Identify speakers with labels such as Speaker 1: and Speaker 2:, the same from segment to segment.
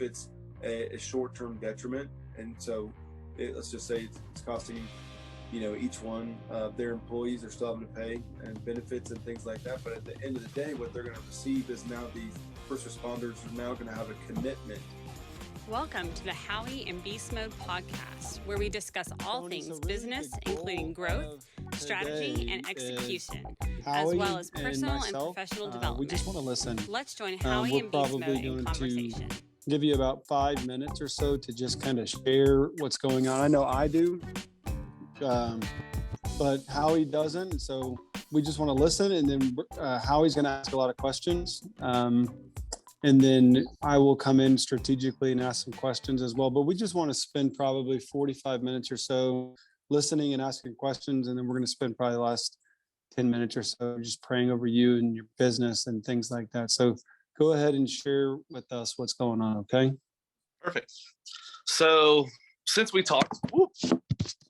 Speaker 1: it's a short-term detriment. And so let's just say it's costing, each one of their employees are still having to pay and benefits and things like that. But at the end of the day, what they're going to receive is now these first responders are now going to have a commitment.
Speaker 2: Welcome to the Howie and Beastmode podcast, where we discuss all things business, including growth, strategy, and execution, as well as personal and professional development.
Speaker 3: We just want to listen.
Speaker 2: Let's join Howie and Beastmode in conversation.
Speaker 3: Give you about 5 minutes or so to just kind of share what's going on. I know I do, but Howie doesn't. So we just want to listen, and then Howie's going to ask a lot of questions. And then I will come in strategically and ask some questions as well. But we just want to spend probably 45 minutes or so listening and asking questions. And then we're going to spend probably the last 10 minutes or so just praying over you and your business and things like that. So go ahead and share with us what's going on, okay?
Speaker 4: Perfect. So since we talked,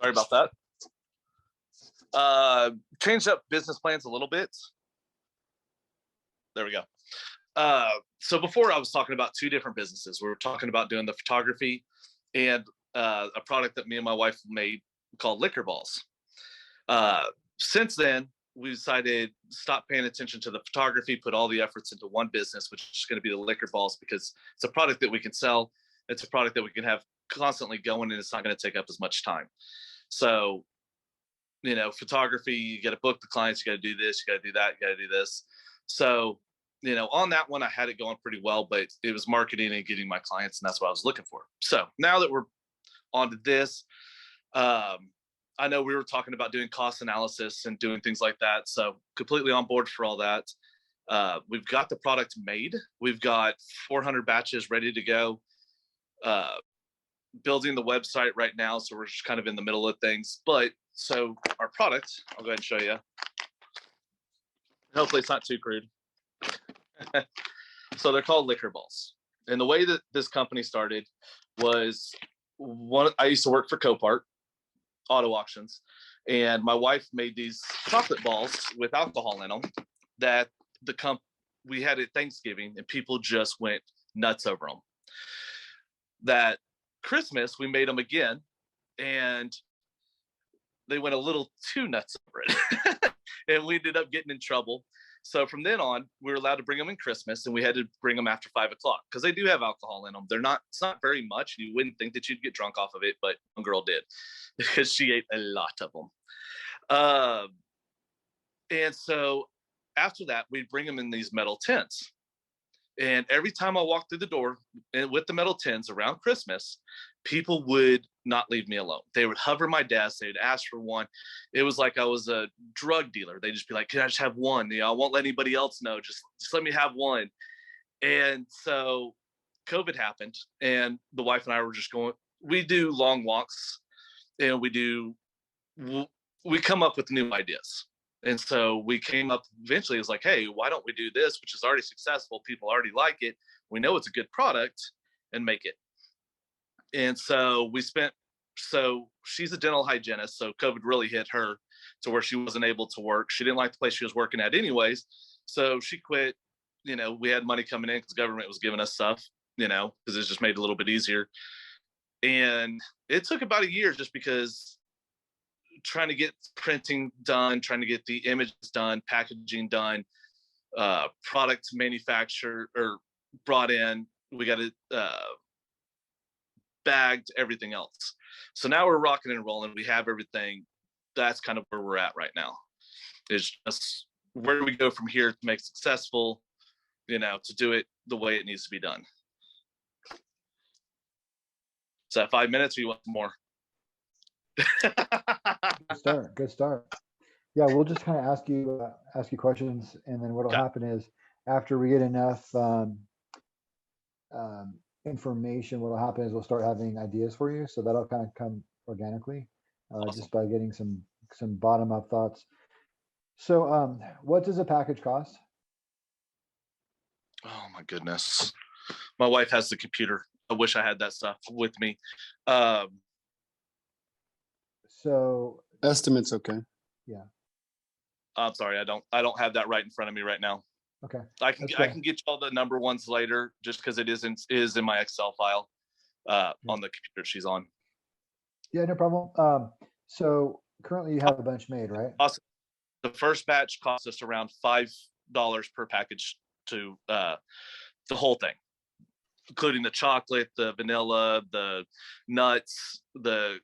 Speaker 4: sorry about that. Changed up business plans a little bit. There we go. So before I was talking about two different businesses. We were talking about doing the photography and a product that me and my wife made called Liquor Balls. Since then, we decided to stop paying attention to the photography, put all the efforts into one business, which is going to be the Liquor Balls, because it's a product that we can sell. It's a product that we can have constantly going, and it's not going to take up as much time. So, photography, you got to book the clients, you got to do this, you got to do that, you got to do this. So, on that one, I had it going pretty well, but it was marketing and getting my clients, and that's what I was looking for. So now that we're on to this, I know we were talking about doing cost analysis and doing things like that. So completely on board for all that. We've got the product made. We've got 400 batches ready to go. Building the website right now. So we're just kind of in the middle of things. But so our product, I'll go ahead and show you. Hopefully it's not too crude. So they're called Liquor Balls. And the way that this company started was I used to work for Copart Auto Auctions, and my wife made these chocolate balls with alcohol in them that we had at Thanksgiving, and people just went nuts over them. That Christmas, we made them again, and they went a little too nuts over it. And we ended up getting in trouble. So from then on, we were allowed to bring them in Christmas, and we had to bring them after 5 o'clock because they do have alcohol in them. It's not very much. You wouldn't think that you'd get drunk off of it, but one girl did because she ate a lot of them. And so after that, we'd bring them in these metal tins. And every time I walked through the door with the metal tins around Christmas, people would not leave me alone. They would hover my desk. They'd ask for one. It was like I was a drug dealer. They'd just be like, can I just have one? I won't let anybody else know. Just let me have one. And so COVID happened, and the wife and I were just we do long walks, and we come up with new ideas. And so we came up eventually, it was like, hey, why don't we do this, which is already successful. People already like it. We know it's a good product, and make it. And so she's a dental hygienist. So COVID really hit her to where she wasn't able to work. She didn't like the place she was working at anyways. So she quit. We had money coming in because government was giving us stuff, because it just made it a little bit easier. And it took about a year just because trying to get printing done, trying to get the images done, packaging done, product manufactured or brought in. We got it bagged, everything else. So now we're rocking and rolling. We have everything. That's kind of where we're at right now. It's just where do we go from here to make it successful, to do it the way it needs to be done. Is that 5 minutes or you want more?
Speaker 5: Good start. Yeah, we'll just kind of ask you questions, and then what'll happen is after we get enough information, what'll happen is we'll start having ideas for you. So that'll kind of come organically, awesome. Just by getting some bottom up thoughts. So what does a package cost?
Speaker 4: Oh my goodness. My wife has the computer. I wish I had that stuff with me.
Speaker 5: So
Speaker 3: estimates, okay.
Speaker 5: Yeah.
Speaker 4: I'm sorry, I don't have that right in front of me right now.
Speaker 5: Okay.
Speaker 4: I can get you all the number ones later, just because it is in my Excel file on the computer she's on.
Speaker 5: Yeah, no problem. So currently you have a bunch made, right?
Speaker 4: The first batch cost us around $5 per package to the whole thing, including the chocolate, the vanilla, the nuts, the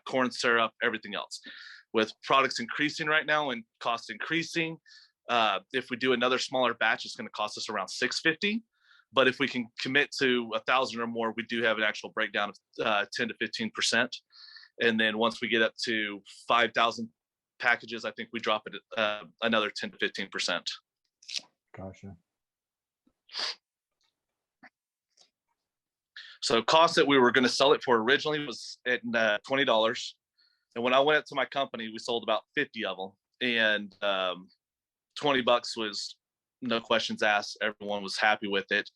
Speaker 4: corn syrup, everything else. With products increasing right now and cost increasing, if we do another smaller batch, it's going to cost us around $650. But if we can commit to 1,000 or more, we do have an actual breakdown of 10 to 15%. And then once we get up to 5,000 packages, I think we drop it another 10 to 15%.
Speaker 5: Gotcha.
Speaker 4: So cost that we were going to sell it for originally was at $20. And when I went up to my company, we sold about 50 of them. And $20 was no questions asked. Everyone was happy with it.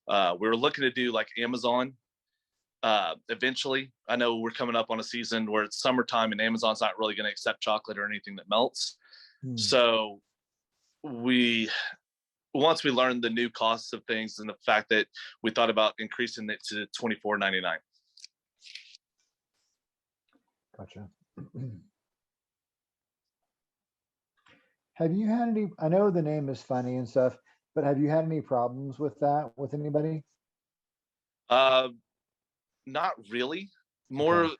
Speaker 4: We were looking to do like Amazon eventually. I know we're coming up on a season where it's summertime and Amazon's not really going to accept chocolate or anything that melts. So once we learned the new costs of things and the fact that we thought about increasing it to $24.99.
Speaker 5: Gotcha. Have you had any, I know the name is funny and stuff, but have you had any problems with that with anybody?
Speaker 4: Not really. More, okay.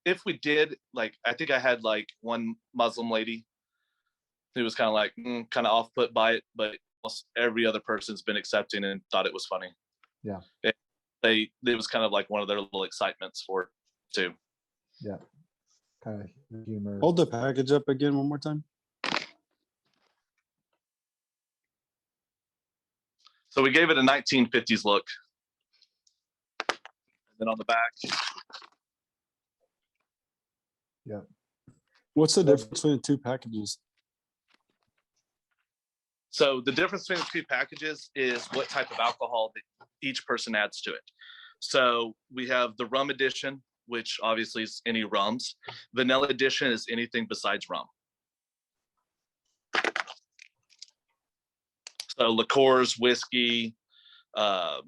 Speaker 4: If we did, like, I think I had like one Muslim lady who was kind of like, kind of off put by it, but almost every other person's been accepting and thought it was funny.
Speaker 5: Yeah.
Speaker 4: It was kind of like one of their little excitements for it too.
Speaker 5: Yeah. Kind of humor.
Speaker 3: Hold the package up again one more time.
Speaker 4: So we gave it a 1950s look. And then on the back.
Speaker 5: Yeah.
Speaker 3: What's the difference between the two packages?
Speaker 4: So the difference between the two packages is what type of alcohol that each person adds to it. So we have the rum edition, which obviously is any rums. Vanilla edition is anything besides rum. So liqueurs, whiskey. I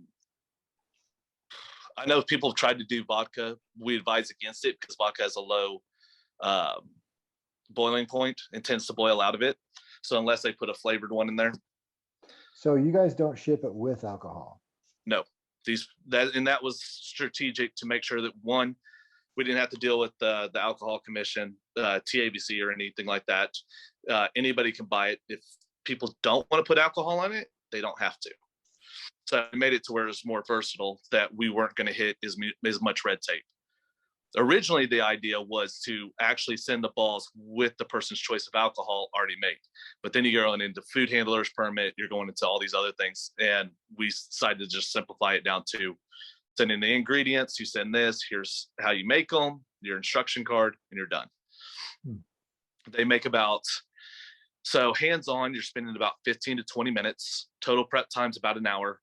Speaker 4: know people have tried to do vodka. We advise against it because vodka has a low boiling point and tends to boil out of it. So unless they put a flavored one in there.
Speaker 5: So you guys don't ship it with alcohol?
Speaker 4: No. That was strategic to make sure that, one, we didn't have to deal with the Alcohol Commission, TABC, or anything like that. Anybody can buy it. If people don't want to put alcohol on it, they don't have to. So we made it to where it's more versatile, that we weren't going to hit as much red tape. Originally, the idea was to actually send the balls with the person's choice of alcohol already made. But then you're going into food handler's permit, you're going into all these other things. And we decided to just simplify it down to send in the ingredients, you send this, here's how you make them, your instruction card, and you're done. They make so hands-on, you're spending about 15 to 20 minutes. Total prep time's about an hour.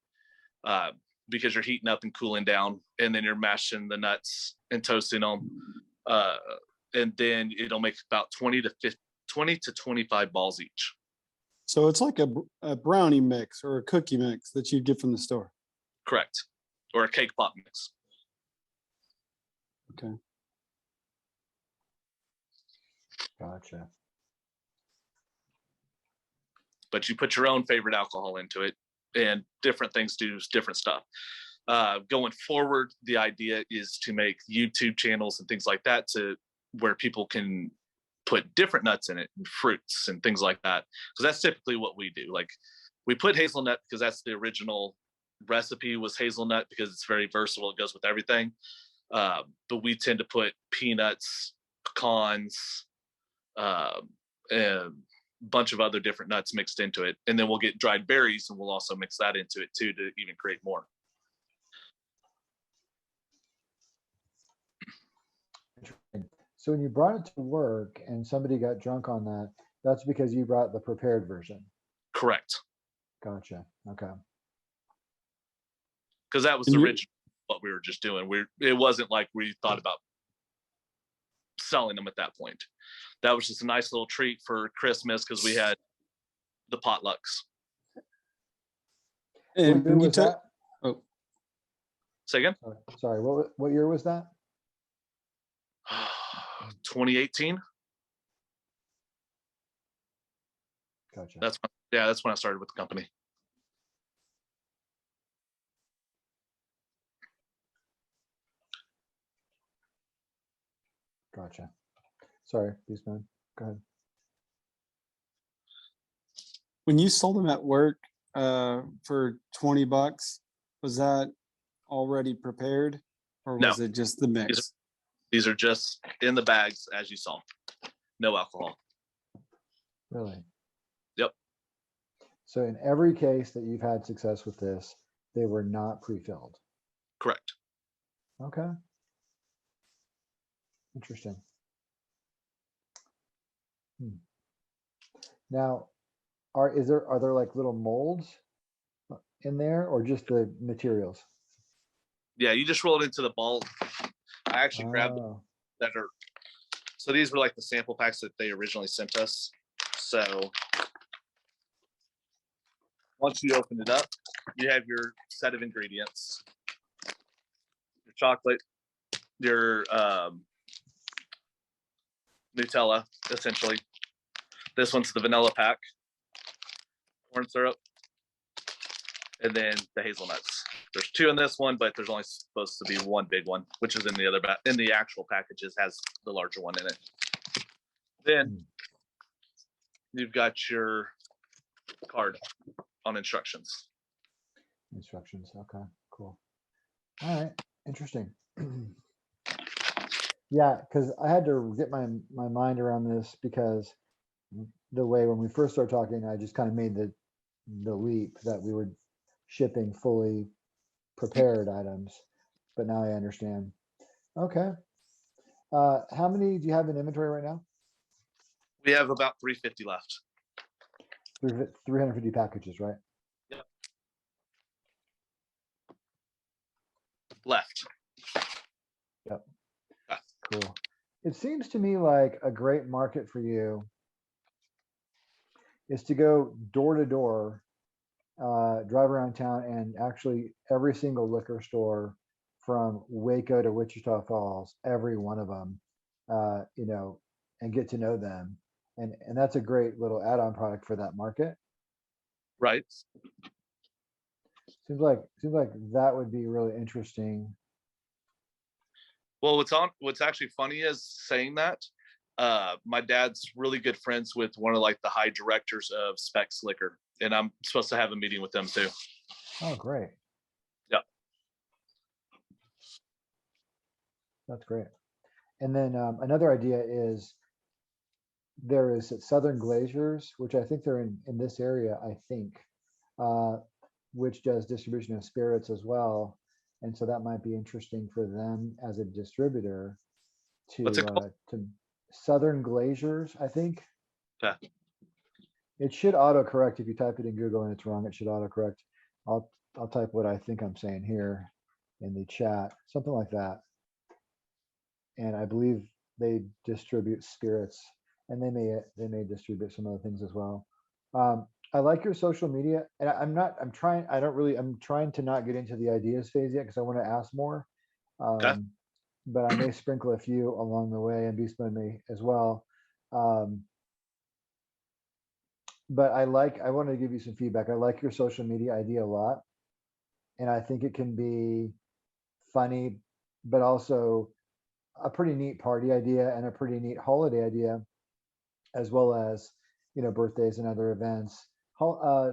Speaker 4: Because you're heating up and cooling down, and then you're mashing the nuts and toasting them. And then it'll make about 20 to 25 balls each.
Speaker 3: So it's like a brownie mix or a cookie mix that you get from the store.
Speaker 4: Correct. Or a cake pop mix.
Speaker 3: Okay.
Speaker 5: Gotcha.
Speaker 4: But you put your own favorite alcohol into it, and different things do different stuff. Going forward, the idea is to make YouTube channels and things like that to where people can put different nuts in it and fruits and things like that. Because that's typically what we do. Like, we put hazelnut because that's the original recipe, was hazelnut, because it's very versatile. It goes with everything. But we tend to put peanuts, pecans, and bunch of other different nuts mixed into it, and then we'll get dried berries and we'll also mix that into it too to even create more.
Speaker 5: So when you brought it to work and somebody got drunk on that, that's because you brought the prepared version?
Speaker 4: Correct.
Speaker 5: Gotcha. Okay.
Speaker 4: Because that was the original what we were just doing. It wasn't like we thought about selling them at that point. That was just a nice little treat for Christmas because we had the potlucks.
Speaker 3: And
Speaker 5: What year
Speaker 3: when you
Speaker 5: was
Speaker 3: took,
Speaker 5: that?
Speaker 3: oh,
Speaker 4: Say again.
Speaker 5: Sorry, what year was that?
Speaker 4: 2018.
Speaker 5: Gotcha.
Speaker 4: That's when I started with the company.
Speaker 5: Gotcha. Sorry, Beastmode. Go ahead.
Speaker 3: when you sold them at work for $20, was that already prepared, or
Speaker 4: No.
Speaker 3: was it just the mix?
Speaker 4: These are just in the bags, as you saw. No alcohol.
Speaker 5: Really?
Speaker 4: Yep.
Speaker 5: So in every case that you've had success with this, they were not pre-filled.
Speaker 4: Correct.
Speaker 5: Okay. Interesting. Now, are there like little molds in there, or just the materials?
Speaker 4: Yeah, you just roll it into the ball. I actually grabbed them that are. So these were like the sample packs that they originally sent us. So once you open it up, you have your set of ingredients: your chocolate, your Nutella, essentially. This one's the vanilla pack, corn syrup, and then the hazelnuts. There's two in this one, but there's only supposed to be one big one, which is in the other in the actual packages has the larger one in it. Then you've got your card on instructions.
Speaker 5: Instructions. Okay, cool. All right, interesting. Yeah, because I had to get my mind around this, because the way when we first started talking, I just kind of made the leap that we were shipping fully prepared items, but now I understand. Okay. How many do you have in inventory right now?
Speaker 4: We have about 350 left.
Speaker 5: 350 packages, right?
Speaker 4: Yep. Left.
Speaker 5: Yep. Cool. It seems to me like a great market for you is to go door to door, drive around town, and actually every single liquor store from Waco to Wichita Falls, every one of them, and get to know them. And that's a great little add-on product for that market.
Speaker 4: Right.
Speaker 5: Seems like that would be really interesting.
Speaker 4: Well, what's actually funny is saying that my dad's really good friends with one of like the high directors of Specs Liquor, and I'm supposed to have a meeting with them too.
Speaker 5: Oh, great.
Speaker 4: Yep.
Speaker 5: That's great. And then another idea is there is Southern Glaciers, which I think they're in this area, I think, which does distribution of spirits as well. And so that might be interesting for them as a distributor to Southern Glaciers, I think.
Speaker 4: Yeah.
Speaker 5: It should autocorrect if you type it in Google and it's wrong. It should autocorrect. I'll type what I think I'm saying here in the chat, something like that. And I believe they distribute spirits, and they may distribute some other things as well. I like your social media, and I'm trying to not get into the ideas phase yet, because I want to ask more. But I may sprinkle a few along the way, and Beastmode may as well. But I want to give you some feedback. I like your social media idea a lot, and I think it can be funny, but also a pretty neat party idea and a pretty neat holiday idea, as well as, birthdays and other events.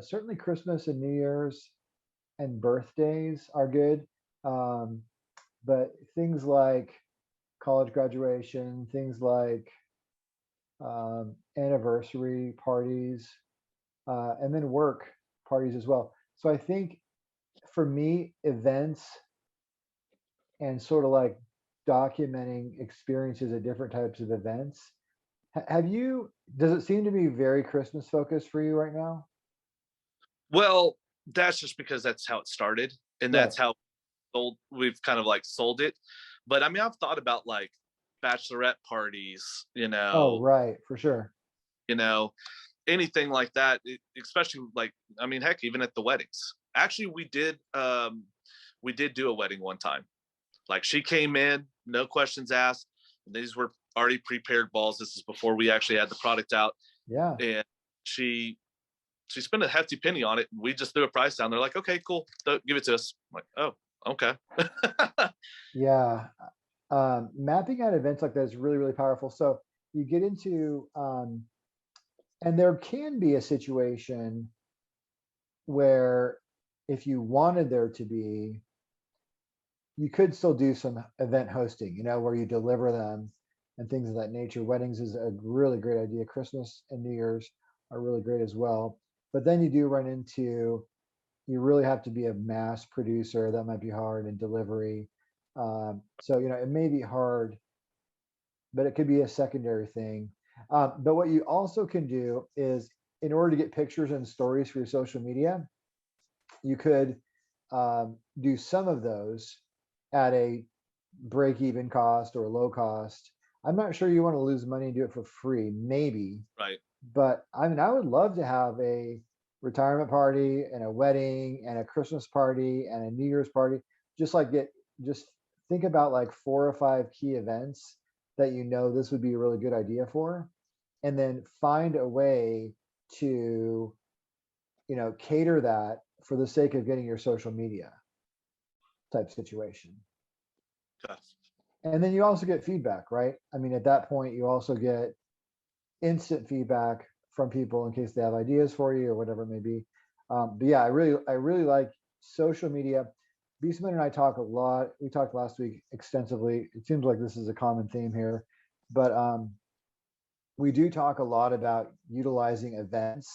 Speaker 5: Certainly Christmas and New Year's and birthdays are good. But things like college graduation, things like anniversary parties, and then work parties as well. So I think for me, events and sort of like documenting experiences at different types of events. Does it seem to be very Christmas focused for you right now?
Speaker 4: Well, that's just because that's how it started, and that's how we've kind of like sold it. But I mean, I've thought about like bachelorette parties,
Speaker 5: Oh, right, for sure.
Speaker 4: Anything like that, especially like, I mean, heck, even at the weddings, Actually, we did do a wedding one time. Like, she came in, no questions asked. These were already prepared balls. This is before we actually had the product out.
Speaker 5: Yeah.
Speaker 4: And she spent a hefty penny on it. And we just threw a price down. They're like, okay, cool. Give it to us. I'm like, oh, okay.
Speaker 5: Yeah. Mapping out events like that is really, really powerful. So you get into, and there can be a situation where if you wanted there to be, you could still do some event hosting, where you deliver them and things of that nature. Weddings is a really great idea. Christmas and New Year's are really great as well. But then you do run into, you really have to be a mass producer. That might be hard in delivery. So, it may be hard, but it could be a secondary thing. But what you also can do is, in order to get pictures and stories for your social media, you could do some of those at a break-even cost or low cost. I'm not sure you want to lose money and do it for free, maybe.
Speaker 4: Right.
Speaker 5: But I mean, I would love to have a retirement party and a wedding and a Christmas party and a New Year's party. Just think about like 4 or 5 key events that this would be a really good idea for, and then find a way to, cater that for the sake of getting your social media type situation.
Speaker 4: Okay.
Speaker 5: And then you also get feedback, right? I mean, at that point, you also get instant feedback from people in case they have ideas for you or whatever it may be. But yeah, I really like social media. Beastmode and I talk a lot. We talked last week extensively. It seems like this is a common theme here, but we do talk a lot about utilizing events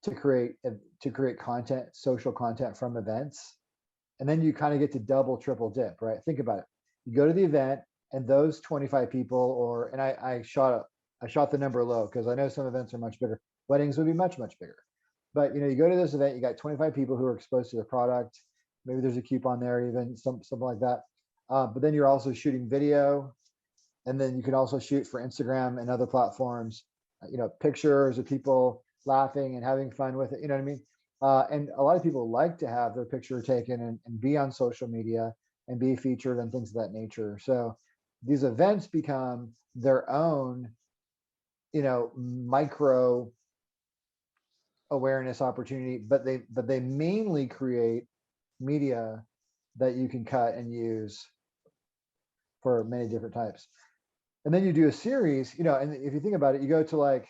Speaker 5: to create content, social content from events. And then you kind of get to double, triple dip, right? Think about it. You go to the event and those 25 people, and I shot the number low because I know some events are much bigger. Weddings would be much, much bigger. But you go to this event, you got 25 people who are exposed to the product. Maybe there's a coupon there, even something like that. But then you're also shooting video, and then you can also shoot for Instagram and other platforms, pictures of people laughing and having fun with it. You know what I mean? And a lot of people like to have their picture taken and be on social media and be featured and things of that nature. So these events become their own, micro awareness opportunity, but they mainly create media that you can cut and use for many different types. And then you do a series, and if you think about it, you go to like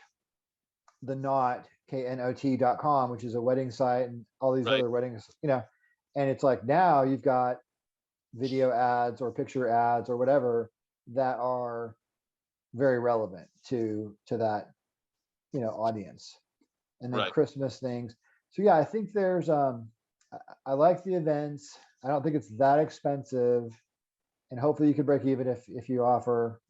Speaker 5: the knot.com, which is a wedding site, and all these other weddings, and it's like now you've got video ads or picture ads or whatever that are very relevant to that, audience. And then Christmas things. So yeah, I think there's I like the events. I don't think it's that expensive, and hopefully you can break even if you offer,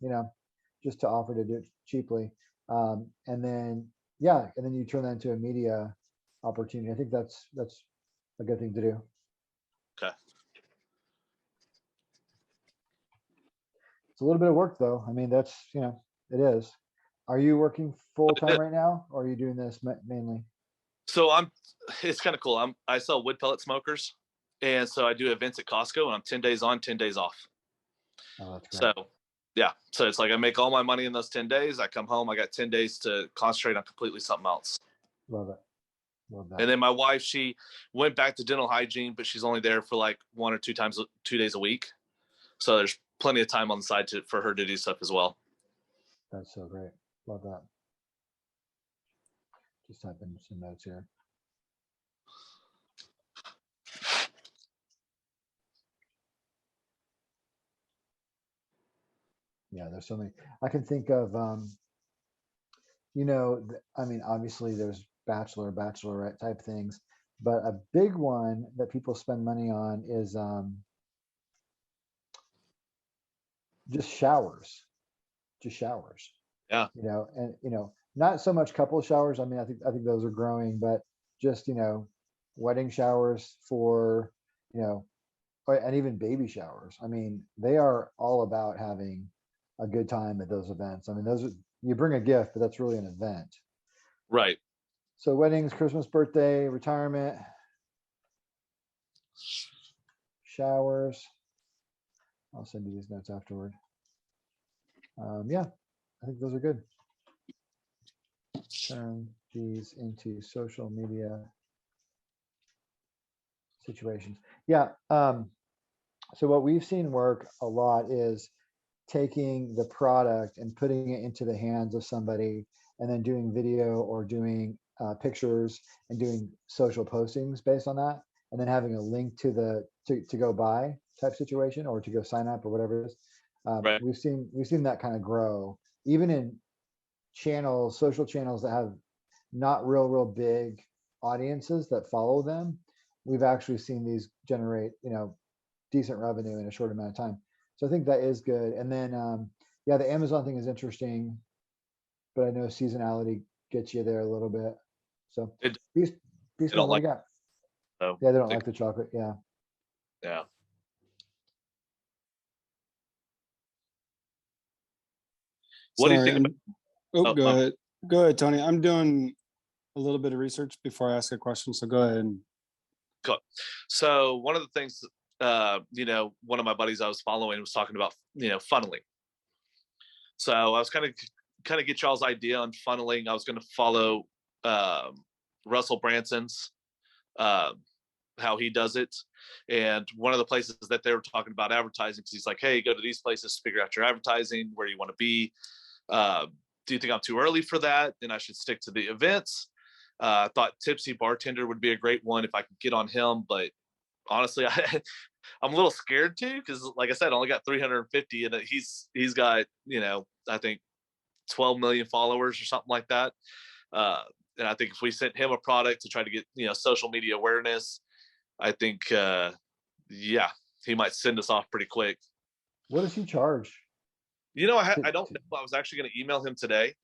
Speaker 5: just to offer to do it cheaply. And then you turn that into a media opportunity. I think that's a good thing to do.
Speaker 4: Okay.
Speaker 5: It's a little bit of work though. I mean, that's, it is. Are you working full time right now, or are you doing this mainly?
Speaker 4: So it's kind of cool. I sell wood pellet smokers. And so I do events at Costco, and I'm 10 days on, 10 days off.
Speaker 5: Oh, that's great.
Speaker 4: So yeah. So it's like I make all my money in those 10 days. I come home, I got 10 days to concentrate on completely something else.
Speaker 5: Love it. Love that.
Speaker 4: And then my wife, she went back to dental hygiene, but she's only there for like 1 or 2 days a week. So there's plenty of time on the side for her to do stuff as well.
Speaker 5: That's so great. Love that. Just type in some notes here. Yeah, there's so many. I can think of, I mean, obviously there's bachelorette type things, but a big one that people spend money on is just showers.
Speaker 4: Yeah.
Speaker 5: And not so much couple showers. I mean, I think those are growing, but just, wedding showers for, and even baby showers. I mean, they are all about having a good time at those events. I mean, you bring a gift, but that's really an event.
Speaker 4: Right.
Speaker 5: So weddings, Christmas, birthday, retirement, showers. I'll send you these notes afterward. Yeah, I think those are good. Turn these into social media situations. Yeah. So what we've seen work a lot is taking the product and putting it into the hands of somebody, and then doing video or doing pictures and doing social postings based on that, and then having a link to the to go buy type situation, or to go sign up or whatever it is.
Speaker 4: Right.
Speaker 5: We've seen that kind of grow, even in channels, social channels that have not real big audiences that follow them. We've actually seen these generate, decent revenue in a short amount of time. So I think that is good. And then, yeah, the Amazon thing is interesting, but I know seasonality gets you there a little bit. So Beast Mode, what do you got?
Speaker 4: So
Speaker 5: Yeah, they don't like the chocolate. Yeah.
Speaker 4: Yeah. What do you think about?
Speaker 3: Go ahead. Go ahead, Tony. I'm doing a little bit of research before I ask a question, so go ahead.
Speaker 4: Cool. So one of the things, one of my buddies I was following was talking about, funneling. So I was kind of get y'all's idea on funneling. I was going to follow Russell Branson's how he does it, and one of the places that they were talking about advertising, because he's like, hey, go to these places, figure out your advertising, where you want to be. Do you think I'm too early for that and I should stick to the events? I thought Tipsy Bartender would be a great one if I could get on him, but honestly, I'm a little scared too, because like I said, I only got 350, and he's got, I think 12 million followers or something like that. And I think if we sent him a product to try to get, social media awareness, I think, he might send us off pretty quick.
Speaker 5: What does he charge?
Speaker 4: I don't know. I was actually going to email him today,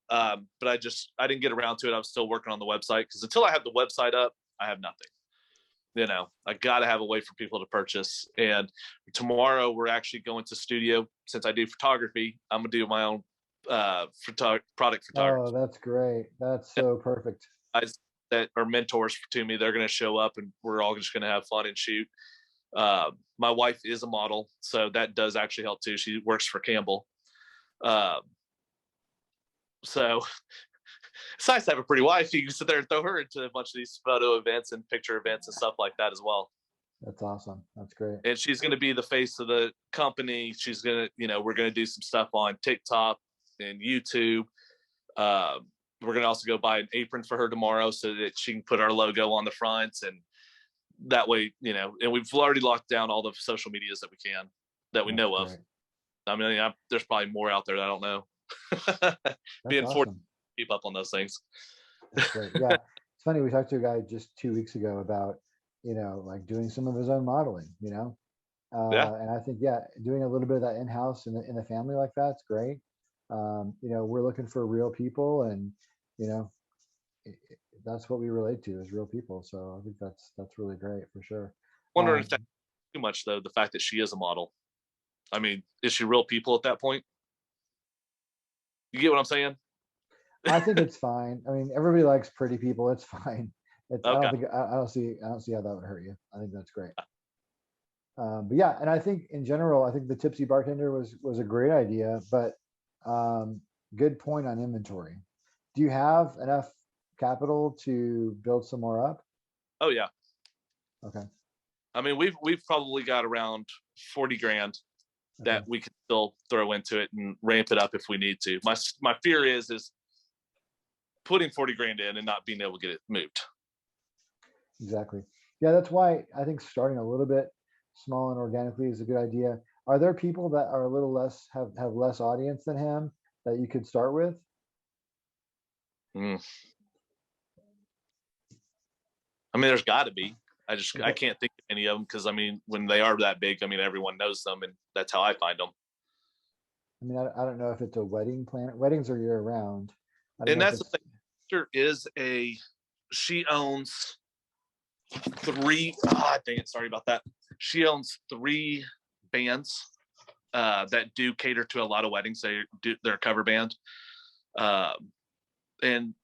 Speaker 4: but I didn't get around to it. I was still working on the website, because until I have the website up, I have nothing. I got to have a way for people to purchase. And tomorrow we're actually going to studio. Since I do photography, I'm going to do my own product photography.
Speaker 5: Oh, that's great. That's so perfect.
Speaker 4: Guys that are mentors to me, they're going to show up, and we're all just going to have fun and shoot. My wife is a model, so that does actually help too. She works for Campbell. So it's nice to have a pretty wife. You can sit there and throw her into a bunch of these photo events and picture events and stuff like that as well.
Speaker 5: That's awesome. That's great.
Speaker 4: And she's going to be the face of the company. She's going to, we're going to do some stuff on TikTok and YouTube. We're going to also go buy an apron for her tomorrow so that she can put our logo on the front, and that way, and we've already locked down all the social medias that we know of. I mean, there's probably more out there that I don't know. Being forced to keep up on those things.
Speaker 5: That's great. Yeah. It's funny. We talked to a guy just 2 weeks ago about, like doing some of his own modeling, And I think, doing a little bit of that in-house in the family like that's great. We're looking for real people, and, that's what we relate to, is real people. So I think that's really great for sure.
Speaker 4: Wondering if that's too much, though, the fact that she is a model. I mean, is she real people at that point? You get what I'm saying?
Speaker 5: I think it's fine. I mean, everybody likes pretty people. It's fine.
Speaker 4: Okay.
Speaker 5: I don't see how that would hurt you. I think that's great. But yeah, and I think in general, I think the Tipsy Bartender was a great idea, but good point on inventory. Do you have enough capital to build some more up?
Speaker 4: Oh yeah.
Speaker 5: Okay.
Speaker 4: I mean, we've probably got around 40 grand that we could still throw into it and ramp it up if we need to. My fear is putting 40 grand in and not being able to get it moved.
Speaker 5: Exactly. Yeah, that's why I think starting a little bit small and organically is a good idea. Are there people that are a little less, have less audience than him that you could start with?
Speaker 4: I mean, there's got to be. I can't think of any of them, because I mean, when they are that big, I mean, everyone knows them, and that's how I find them.
Speaker 5: I mean, I don't know if it's a wedding planner. Weddings are year round.
Speaker 4: And that's the thing. She owns 3. Dang it! Sorry about that. She owns 3 bands that do cater to a lot of weddings. They're a cover band, and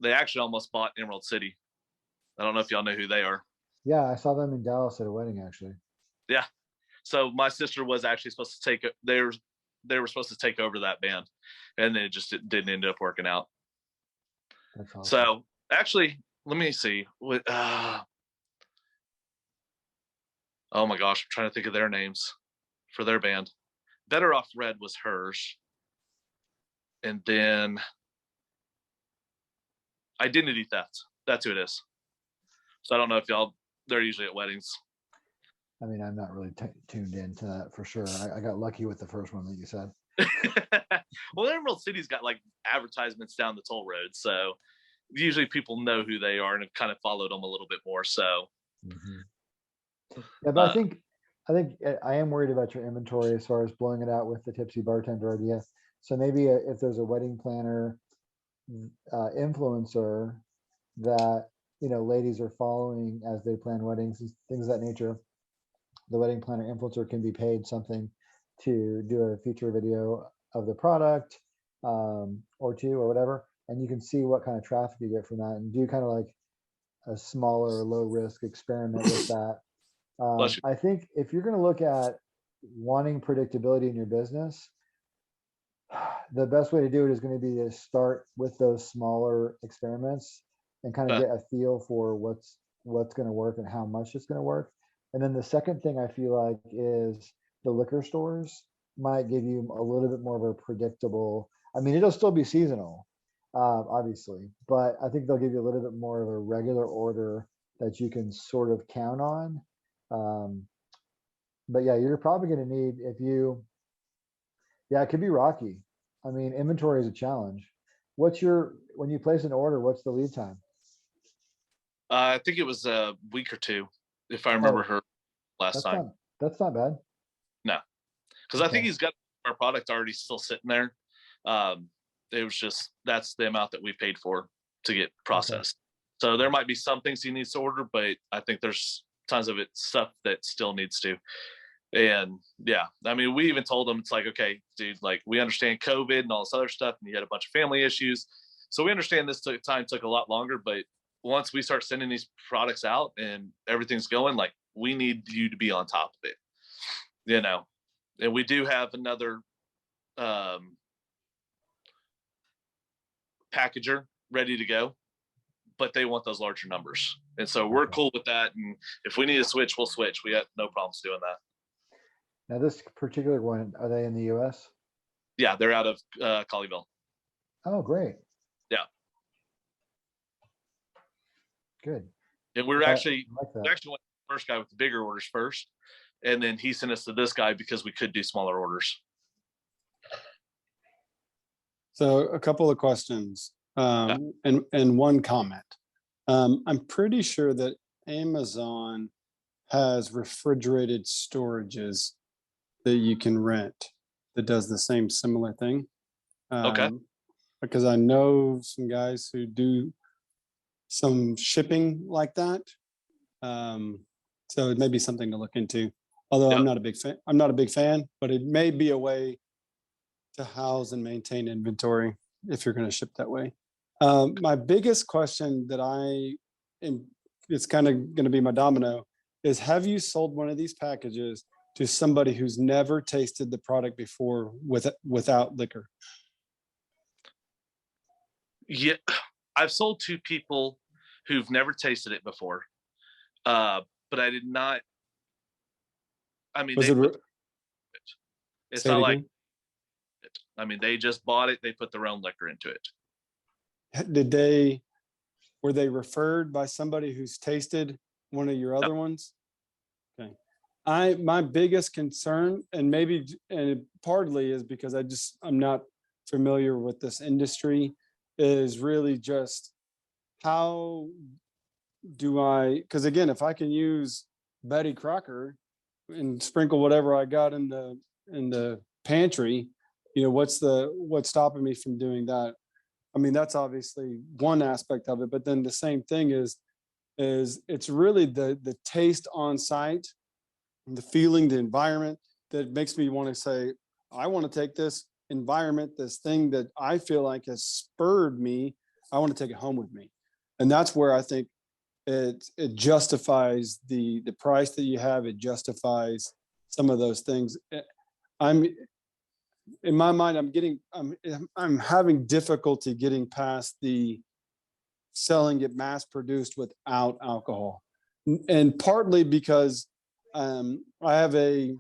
Speaker 4: they actually almost bought Emerald City. I don't know if y'all know who they are.
Speaker 5: Yeah, I saw them in Dallas at a wedding, actually.
Speaker 4: Yeah. So my sister was actually supposed to take it. They were supposed to take over that band, and then it just didn't end up working out.
Speaker 5: That's awesome.
Speaker 4: So actually, let me see. Oh my gosh, I'm trying to think of their names for their band. Better Off Red was hers. And then Identity Theft. That's who it is. So I don't know if they're usually at weddings.
Speaker 5: I mean, I'm not really tuned into that for sure. I got lucky with the first one that you said.
Speaker 4: Well, Emerald City's got like advertisements down the toll road. So usually people know who they are and have kind of followed them a little bit more. So,
Speaker 5: yeah, but I think I am worried about your inventory as far as blowing it out with the tipsy bartender idea. So maybe if there's a wedding planner influencer that, you know, ladies are following as they plan weddings, things of that nature, the wedding planner influencer can be paid something to do a feature video of the product or two or whatever, and you can see what kind of traffic you get from that and do kind of like a smaller low risk experiment with that. I think if you're going to look at wanting predictability in your business, the best way to do it is going to be to start with those smaller experiments and kind of get a feel for what's going to work and how much it's going to work. And then the second thing I feel like is the liquor stores might give you a little bit more of a predictable, I mean, it'll still be seasonal, obviously, but I think they'll give you a little bit more of a regular order that you can sort of count on. But yeah, you're probably going to need, it could be rocky. I mean, inventory is a challenge. When you place an order, what's the lead time?
Speaker 4: I think it was a week or two, if I remember her last time.
Speaker 5: That's not bad.
Speaker 4: No, because I think he's got our product already still sitting there. It was just, that's the amount that we paid for to get processed. So there might be some things he needs to order, but I think there's tons of stuff that still needs to. And yeah, I mean, we even told him, it's like, okay, dude, like we understand COVID and all this other stuff, and you had a bunch of family issues. So we understand this time took a lot longer, but once we start sending these products out and everything's going, like we need you to be on top of it, you know. And we do have another packager ready to go, but they want those larger numbers. And so we're cool with that. And if we need to switch, we'll switch. We got no problems doing that.
Speaker 5: Now, this particular one, are they in the US?
Speaker 4: Yeah, they're out of Colleyville.
Speaker 5: Oh, great.
Speaker 4: Yeah.
Speaker 5: Good.
Speaker 4: And we're actually went to the first guy with the bigger orders first. And then he sent us to this guy because we could do smaller orders.
Speaker 3: So a couple of questions and one comment. I'm pretty sure that Amazon has refrigerated storages that you can rent that does the same similar thing. Because I know some guys who do some shipping like that. So it may be something to look into. Although I'm not a big fan, but it may be a way to house and maintain inventory if you're going to ship that way. My biggest question it's kind of going to be my domino is, have you sold one of these packages to somebody who's never tasted the product before without liquor?
Speaker 4: Yeah, I've sold to people who've never tasted it before, but I did not. I mean, it's not like, I mean, they just bought it. They put their own liquor into it. Were they referred by somebody who's tasted one of your other ones?
Speaker 3: Okay. My biggest concern, and partly is because I'm not familiar with this industry, is really just how do because again, if I can use Betty Crocker and sprinkle whatever I got in the pantry, you know, what's stopping me from doing that? I mean, that's obviously one aspect of it, but then the same thing is it's really the taste on site, the feeling, the environment that makes me want to say, I want to take this environment, this thing that I feel like has spurred me, I want to take it home with me. And that's where I think it justifies the price that you have. It justifies some of those things. I'm in my mind, I'm having difficulty getting past the selling it mass produced without alcohol, and partly because I have an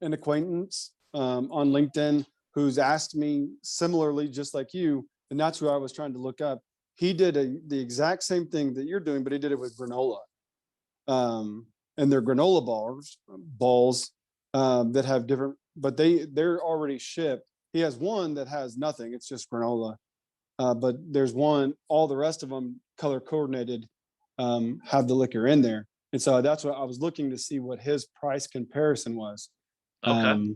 Speaker 3: acquaintance on LinkedIn who's asked me similarly, just like you, and that's who I was trying to look up. He did the exact same thing that you're doing, but he did it with granola, and they're granola balls that have different, but they're already shipped. He has one that has nothing; it's just granola. But there's one, all the rest of them color coordinated, have the liquor in there. And so that's what I was looking to see what his price comparison was.
Speaker 4: Okay.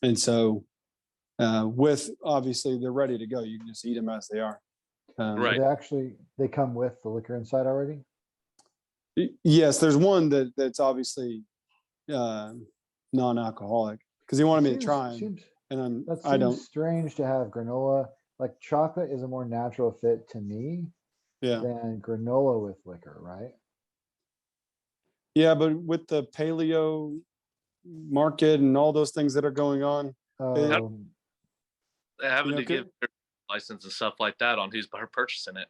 Speaker 3: And so with, obviously they're ready to go. You can just eat them as they are.
Speaker 4: Right.
Speaker 5: So they come with the liquor inside already?
Speaker 3: Yes, there's one that's obviously non-alcoholic, because he wanted me to try them. And I don't.
Speaker 5: Strange to have granola. Like chocolate is a more natural fit to me than granola with liquor, right?
Speaker 3: Yeah, but with the paleo market and all those things that are going on,
Speaker 4: having to give license and stuff like that on who's purchasing it.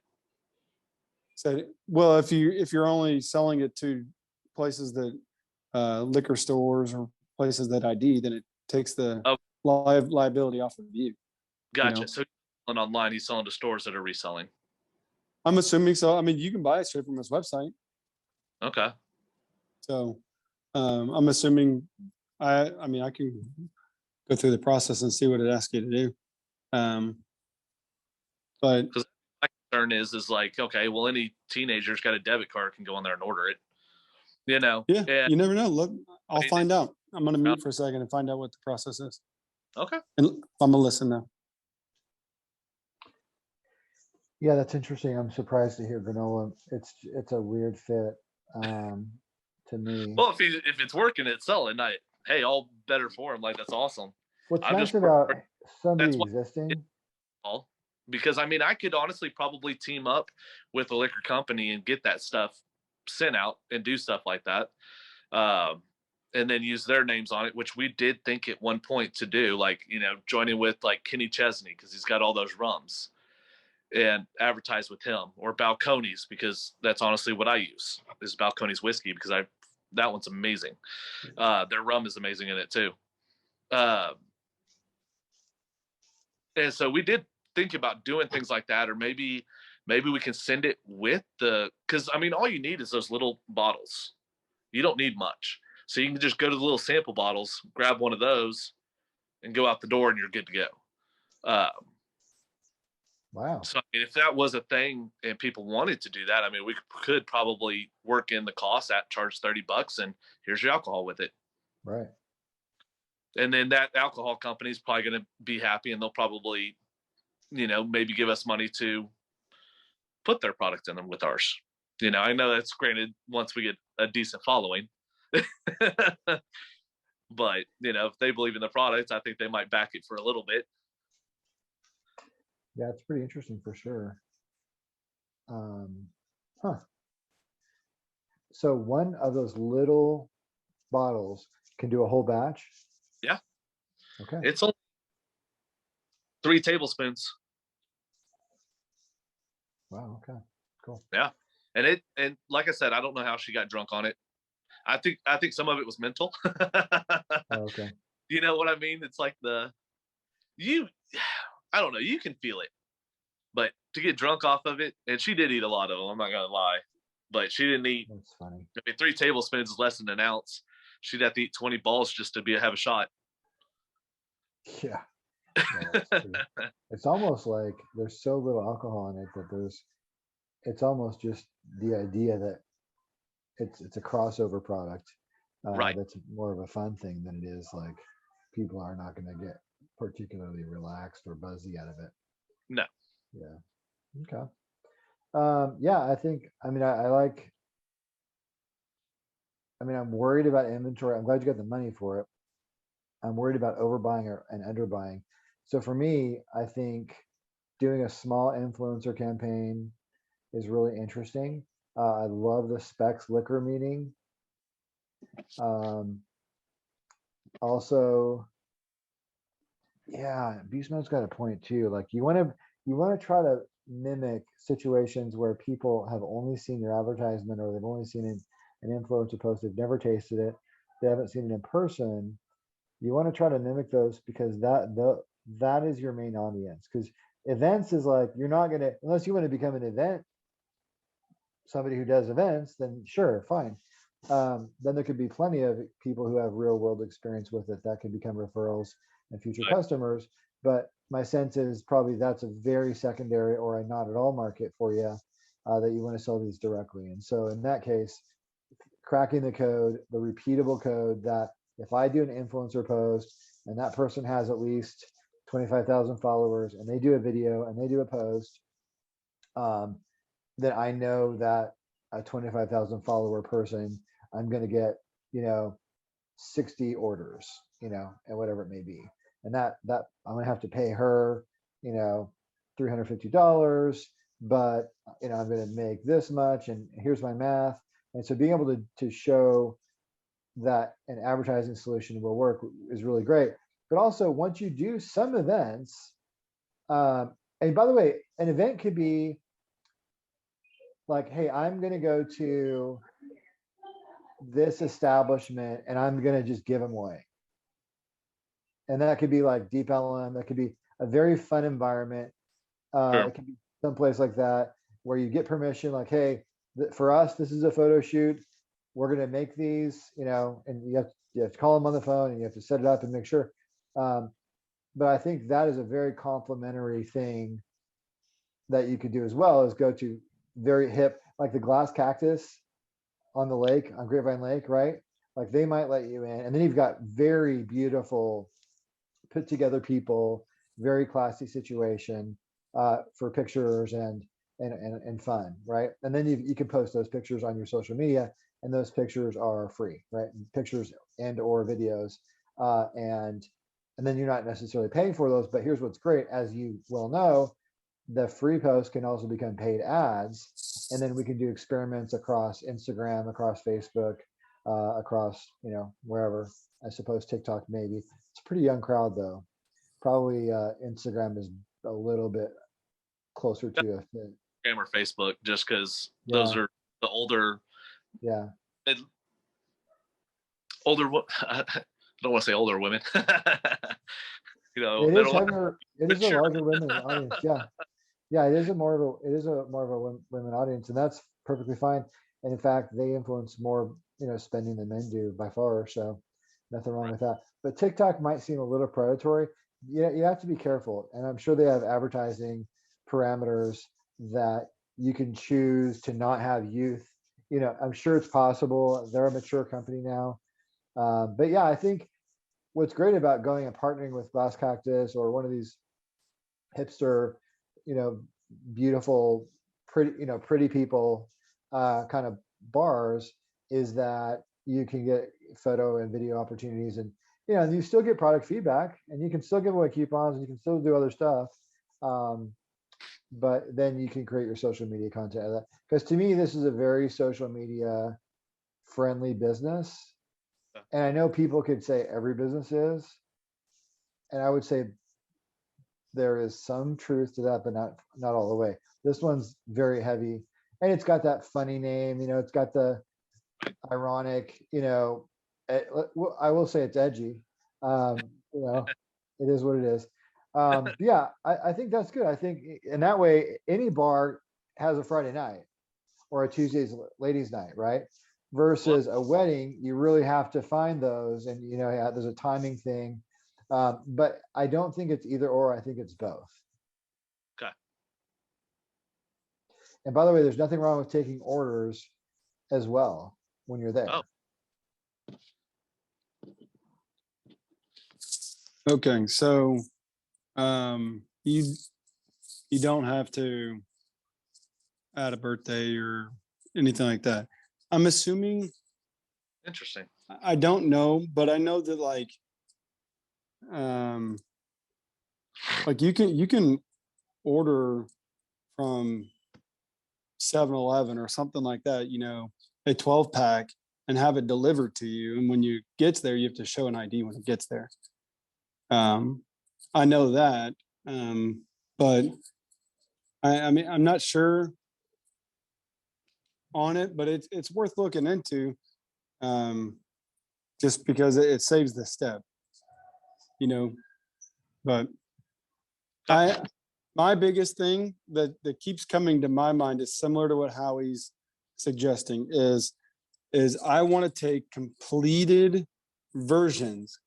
Speaker 3: So, well, if you're only selling it to places that liquor stores or places that ID, then it takes the liability off of you.
Speaker 4: Gotcha.
Speaker 3: You know?
Speaker 4: So online, he's selling to stores that are reselling.
Speaker 3: I'm assuming so. I mean, you can buy it straight from his website.
Speaker 4: Okay.
Speaker 3: So I'm assuming I mean, I can go through the process and see what it asks you to do. But
Speaker 4: because my concern is like, okay, well, any teenager's got a debit card can go on there and order it. You know?
Speaker 3: Yeah, you never know. Look, I'll find out. I'm going to mute for a second and find out what the process is.
Speaker 4: Okay.
Speaker 3: And I'm going to listen now.
Speaker 5: Yeah, that's interesting. I'm surprised to hear granola. It's a weird fit to me.
Speaker 4: Well, if it's working, it's selling. Hey, all better for him. Like, that's awesome.
Speaker 5: What's nice about somebody existing?
Speaker 4: Because I mean, I could honestly probably team up with a liquor company and get that stuff sent out and do stuff like that, and then use their names on it, which we did think at one point to do, like, you know, joining with like Kenny Chesney because he's got all those rums, and advertise with him, or Balcones, because that's honestly what I use is Balcones whiskey, because that one's amazing. Their rum is amazing in it too. And so we did think about doing things like that, or maybe we can send it with because I mean, all you need is those little bottles. You don't need much. So you can just go to the little sample bottles, grab one of those, and go out the door, and you're good to go.
Speaker 5: Wow.
Speaker 4: So I mean, if that was a thing and people wanted to do that, I mean, we could probably work in the cost at charge $30 and here's your alcohol with it.
Speaker 5: Right.
Speaker 4: And then that alcohol company is probably going to be happy, and they'll probably, you know, maybe give us money to put their product in them with ours. You know, I know that's granted once we get a decent following, but you know, if they believe in the product, I think they might back it for a little bit.
Speaker 5: Yeah, it's pretty interesting for sure. So one of those little bottles can do a whole batch?
Speaker 4: Yeah.
Speaker 5: Okay.
Speaker 4: It's only 3 tablespoons.
Speaker 5: Wow. Okay. Cool.
Speaker 4: Yeah. And like I said, I don't know how she got drunk on it. I think some of it was mental.
Speaker 5: Okay.
Speaker 4: You know what I mean? It's like I don't know, you can feel it. But to get drunk off of it, and she did eat a lot of them, I'm not going to lie. But she didn't eat.
Speaker 5: That's funny.
Speaker 4: I mean, 3 tablespoons is less than an ounce. She'd have to eat 20 balls just to have a shot.
Speaker 5: Yeah. It's almost like there's so little alcohol in it that it's almost just the idea that it's a crossover product.
Speaker 4: Right.
Speaker 5: That's more of a fun thing than it is like people are not going to get particularly relaxed or buzzy out of it.
Speaker 4: No.
Speaker 5: Yeah. Okay. Yeah, I think, I mean, I'm worried about inventory. I'm glad you got the money for it. I'm worried about overbuying and underbuying. So for me, I think doing a small influencer campaign is really interesting. I love the Specs liquor meeting. Also, yeah, Beastmode's got a point too. Like you want to try to mimic situations where people have only seen your advertisement, or they've only seen an influencer post, they've never tasted it, they haven't seen it in person. You want to try to mimic those, because that is your main audience. Because events is like, you're not gonna, unless you want to become an event, somebody who does events, then sure, fine. Then there could be plenty of people who have real world experience with it that can become referrals and future customers. But my sense is probably that's a very secondary or a not at all market for you, that you want to sell these directly. And so in that case, cracking the code, the repeatable code, that if I do an influencer post and that person has at least 25,000 followers and they do a video and they do a post, then I know that a 25,000 follower person, I'm going to get, 60 orders, and whatever it may be. And that I'm going to have to pay her, $350, but, I'm going to make this much, and here's my math. And so being able to show that an advertising solution will work is really great. But also, once you do some events, and by the way, an event could be like, hey, I'm going to go to this establishment and I'm going to just give them away. And that could be like Deep LM. That could be a very fun environment.
Speaker 4: Sure.
Speaker 5: It could be someplace like that where you get permission, like, hey, for us, this is a photo shoot. We're going to make these, and you have to call them on the phone and you have to set it up and make sure. But I think that is a very complimentary thing that you could do as well, is go to very hip, like the glass cactus on the lake, on Grapevine Lake, right? Like they might let you in, and then you've got very beautiful, put together people, very classy situation for pictures and fun, right? And then you can post those pictures on your social media, and those pictures are free, right? Pictures and or videos, and then you're not necessarily paying for those. But here's what's great, as you well know, the free posts can also become paid ads, and then we can do experiments across Instagram, across Facebook, across wherever. I suppose TikTok maybe. It's a pretty young crowd though. Probably Instagram is a little bit closer to a fit.
Speaker 4: Instagram or Facebook, just because those are the older.
Speaker 5: Yeah.
Speaker 4: Older. I don't want to say older women.
Speaker 5: It is heavier. It is a larger women audience. Yeah. Yeah, it is more of a women audience, and that's perfectly fine. And in fact, they influence more, spending than men do by far. So nothing wrong with that. But TikTok might seem a little predatory. Yeah, you have to be careful. And I'm sure they have advertising parameters that you can choose to not have youth. I'm sure it's possible. They're a mature company now. But yeah, I think what's great about going and partnering with Glass Cactus or one of these hipster, beautiful, pretty people kind of bars, is that you can get photo and video opportunities, and and you still get product feedback, and you can still give away coupons, and you can still do other stuff, but then you can create your social media content out of that. Because to me, this is a very social media friendly business, and I know people could say every business is, and I would say there is some truth to that, but not all the way. This one's very heavy, and it's got that funny name. It's got the ironic. I will say it's edgy. It is what it is. Yeah, I think that's good. I think in that way, any bar has a Friday night or a Tuesday's ladies' night, right? Versus a wedding, you really have to find those, and there's a timing thing. But I don't think it's either or. I think it's both.
Speaker 4: Okay.
Speaker 5: And by the way, there's nothing wrong with taking orders as well when you're there.
Speaker 4: Oh.
Speaker 3: Okay, so you don't have to add a birthday or anything like that. I'm assuming.
Speaker 4: Interesting.
Speaker 3: I don't know, but I know that like you can order from 7-Eleven or something like that, a 12 pack, and have it delivered to you. And when you gets there, you have to show an ID when it gets there. I know that, but I mean, I'm not sure on it, but it's worth looking into, just because it saves the step, but my biggest thing that keeps coming to my mind is similar to what Howie's suggesting is I want to take completed versions,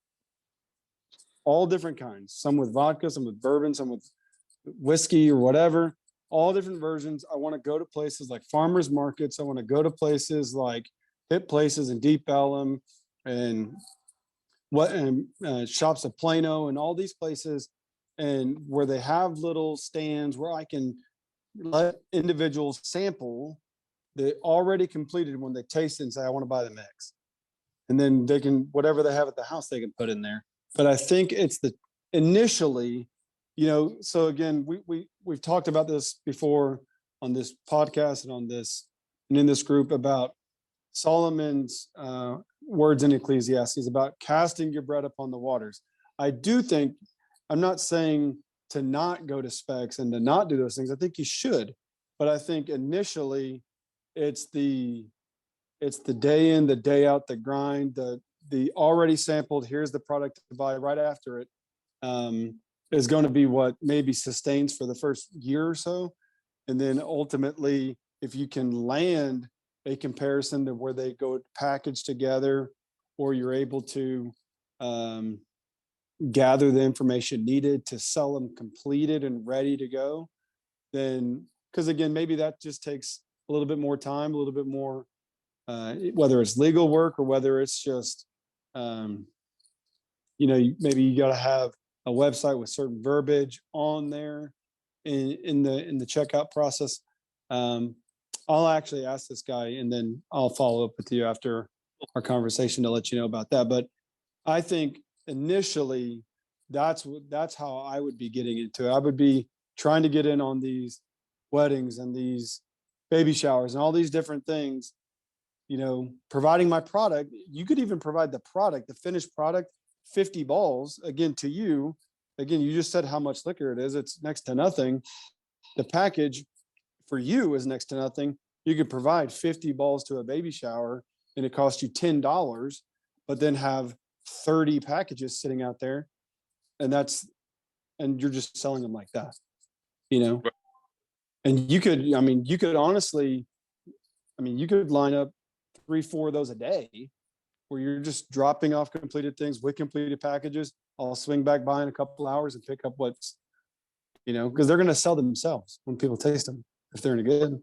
Speaker 3: all different kinds, some with vodka, some with bourbon, some with whiskey or whatever, all different versions. I want to go to places like farmers markets. I want to go to places like hip places in Deep Ellum and shops of Plano and all these places, and where they have little stands where I can let individuals sample the already completed when they taste it and say, I want to buy the mix. And then they can, whatever they have at the house, they can put in there. But I think it's initially, so again, we've talked about this before on this podcast and in this group about Solomon's words in Ecclesiastes about casting your bread upon the waters. I do think, I'm not saying to not go to specs and to not do those things. I think you should, but I think initially it's the day in, the day out, the grind, the already sampled, here's the product to buy right after it, is going to be what maybe sustains for the first year or so. And then ultimately, if you can land a comparison to where they go packaged together, or you're able to gather the information needed to sell them completed and ready to go, then, because again, maybe that just takes a little bit more time, a little bit more, whether it's legal work or whether it's just, maybe you got to have a website with certain verbiage on there in the checkout process. I'll actually ask this guy, and then I'll follow up with you after our conversation to let you know about that. But I think initially that's how I would be getting into it. I would be trying to get in on these weddings and these baby showers and all these different things, providing my product. You could even provide the finished product, 50 balls, again, to you. Again, you just said how much liquor it is. It's next to nothing. The package for you is next to nothing. You could provide 50 balls to a baby shower and it costs you $10, but then have 30 packages sitting out there. And you're just selling them like that, and you could honestly, you could line up 3-4 of those a day where you're just dropping off completed things with completed packages. I'll swing back by in a couple hours and pick up what's, because they're going to sell themselves when people taste them, if they're any good,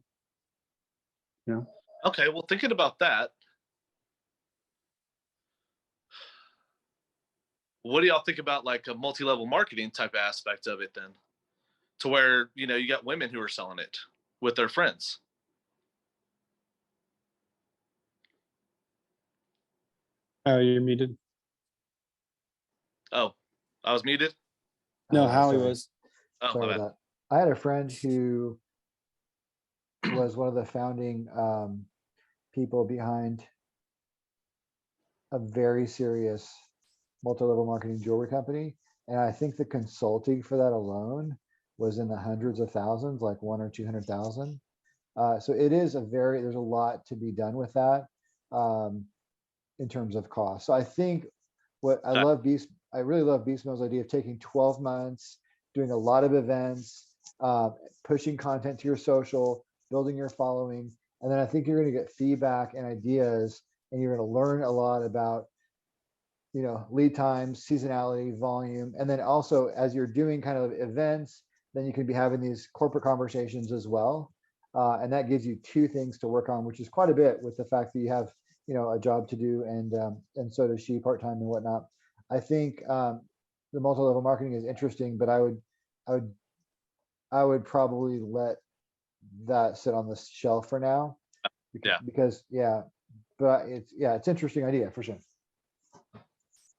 Speaker 4: Okay. Well, thinking about that, what do y'all think about like a multi-level marketing type of aspect of it then? To where, you got women who are selling it with their friends.
Speaker 3: Oh, you're muted.
Speaker 4: Oh, I was muted?
Speaker 3: No, Howie was.
Speaker 4: Oh,
Speaker 5: Sorry
Speaker 4: my bad.
Speaker 5: about that. I had a friend who was one of the founding people behind a very serious multi-level marketing jewelry company. And I think the consulting for that alone was in the hundreds of thousands, like 100,000 or 200,000. So it is there's a lot to be done with that in terms of cost. So I think I really love Beastmode's idea of taking 12 months, doing a lot of events, pushing content to your social, building your following. And then I think you're going to get feedback and ideas, and you're going to learn a lot about, lead times, seasonality, volume. And then also as you're doing kind of events, then you can be having these corporate conversations as well. And that gives you two things to work on, which is quite a bit with the fact that you have, a job to do, and so does she part-time and whatnot. I think the multi-level marketing is interesting, but I would probably let that sit on the shelf for now. Because but it's interesting idea for sure.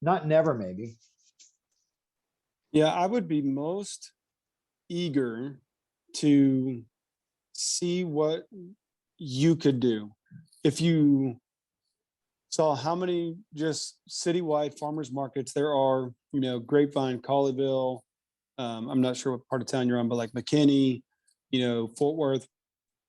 Speaker 5: Not never, maybe.
Speaker 3: Yeah, I would be most eager to see what you could do. If you saw how many just citywide farmers markets there are, Grapevine, Colleyville, I'm not sure what part of town you're on, but like McKinney, Fort Worth,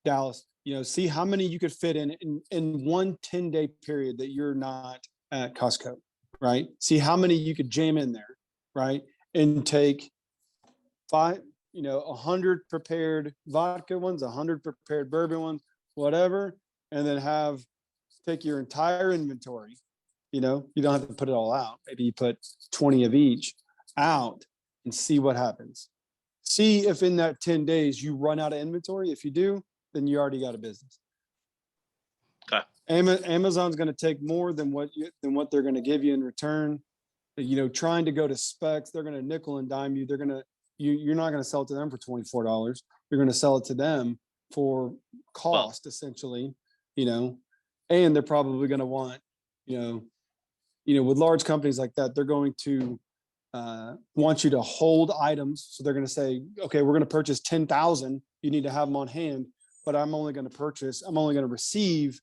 Speaker 3: Dallas, see how many you could fit in one 10-day period that you're not at Costco, right? See how many you could jam in there, right? And take 100 prepared vodka ones, 100 prepared bourbon ones, whatever, and then take your entire inventory. You don't have to put it all out. Maybe you put 20 of each out and see what happens. See if in that 10 days you run out of inventory. If you do, then you already got a business.
Speaker 4: Okay.
Speaker 3: Amazon's going to take more than what they're going to give you in return. Trying to go to specs, they're going to nickel and dime you. You're not going to sell it to them for $24. You're going to sell it to them for cost, essentially, and they're probably going to want, with large companies like that, they're going to want you to hold items. So they're going to say, okay, we're going to purchase 10,000. You need to have them on hand, but I'm only going to receive,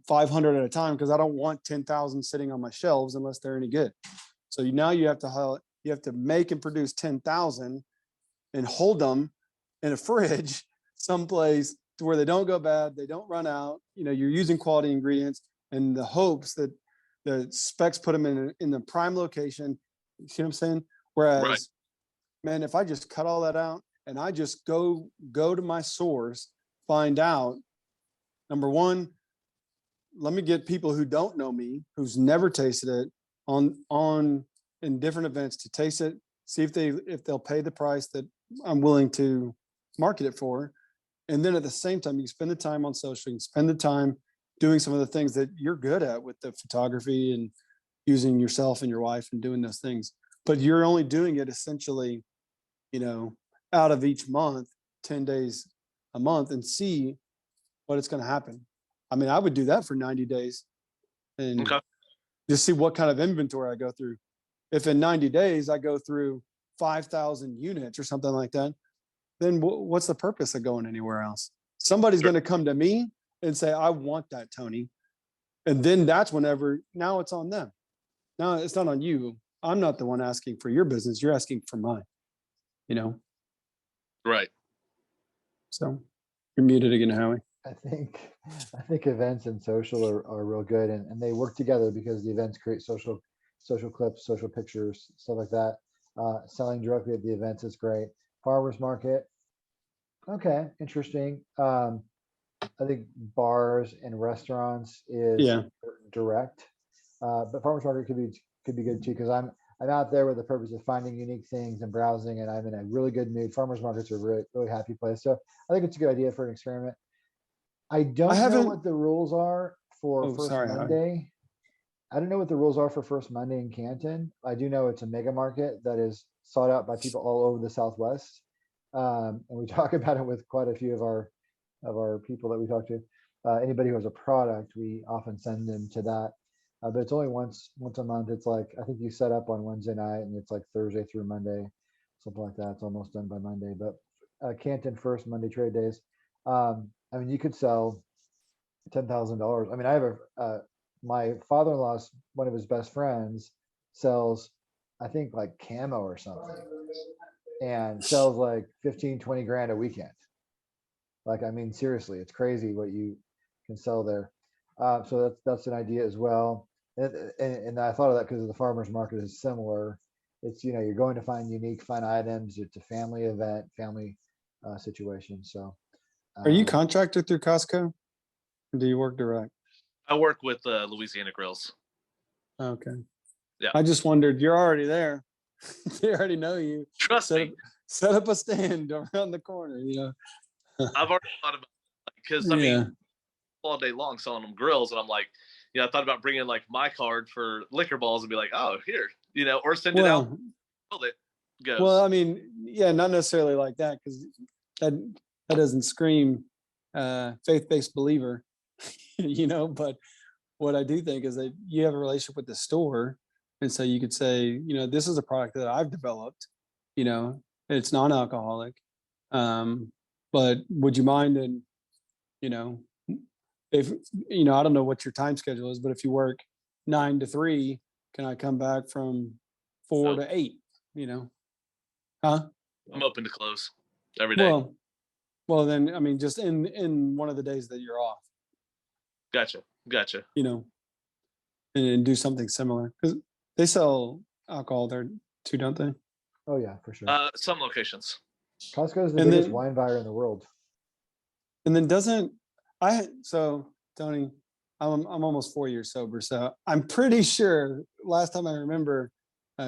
Speaker 3: 500 at a time, because I don't want 10,000 sitting on my shelves unless they're any good. So now you have to make and produce 10,000 and hold them in a fridge someplace to where they don't go bad, they don't run out. You're using quality ingredients in the hopes that the specs put them in the prime location. You see what I'm saying? Whereas, right, man, if I just cut all that out and I just go to my source, find out, number one, let me get people who don't know me, who's never tasted it, on in different events to taste it, see if they'll pay the price that I'm willing to market it for. And then at the same time, you can spend the time on social, you can spend the time doing some of the things that you're good at with the photography and using yourself and your wife and doing those things. But you're only doing it essentially, out of each month, 10 days a month, and see what it's going to happen. I mean, I would do that for 90 days and just see what kind of inventory I go through. If in 90 days I go through 5,000 units or something like that, then what's the purpose of going anywhere else? Somebody's going to come to me and say, I want that, Tony. And then that's now it's on them. Now it's not on you. I'm not the one asking for your business. You're asking for mine,
Speaker 4: Right.
Speaker 3: So you're muted again, Howie.
Speaker 5: I think events and social are real good, and they work together because the events create social clips, social pictures, stuff like that. Selling directly at the events is great. Farmers market, okay, interesting. I think bars and restaurants is direct, but farmers market could be good too, because I'm out there with the purpose of finding unique things and browsing, and I'm in a really good mood. Farmers markets are a really, really happy place, so I think it's a good idea for an experiment. I don't know what the rules are for First Monday. I don't know what the rules are for First Monday in Canton. I do know it's a mega market that is sought out by people all over the Southwest. And we talk about it with quite a few of our people that we talk to. Anybody who has a product, we often send them to that. But it's only once a month. It's like, I think you set up on Wednesday night and it's like Thursday through Monday, something like that. It's almost done by Monday. But Canton First Monday trade days. I mean, you could sell $10,000. I mean, I have my father-in-law's, one of his best friends sells, I think, like camo or something, and sells like 15, 20 grand a weekend. Like, I mean, seriously, it's crazy what you can sell there. So that's an idea as well. And I thought of that because the farmers market is similar. It's, you're going to find unique, fun items. It's a family event, family situation. So.
Speaker 3: Are you contracted through Costco? Or do you work direct?
Speaker 4: I work with Louisiana Grills.
Speaker 3: Okay.
Speaker 4: Yeah.
Speaker 3: I just wondered, you're already there. They already know you.
Speaker 4: Trust me.
Speaker 3: Set up a stand around the corner,
Speaker 4: I've already thought about it, because I mean, all day long selling them grills, and I'm like, I thought about bringing like my card for liquor balls and be like, oh, here, or send it out. It goes.
Speaker 3: Well, I mean, not necessarily like that, because that doesn't scream faith-based believer, but what I do think is that you have a relationship with the store, and so you could say, this is a product that I've developed, it's non-alcoholic, but would you mind? And, if, I don't know what your time schedule is, but if you work 9 to 3, can I come back from 4 to 8, Huh?
Speaker 4: I'm open to close every day.
Speaker 3: Well, then, I mean, just in one of the days that you're off.
Speaker 4: Gotcha.
Speaker 3: And do something similar, because they sell alcohol there too, don't they?
Speaker 5: Oh yeah, for sure.
Speaker 4: Some locations.
Speaker 5: Costco is the biggest wine buyer in the world.
Speaker 3: And then Tony, I'm almost 4 years sober, so I'm pretty sure last time I remember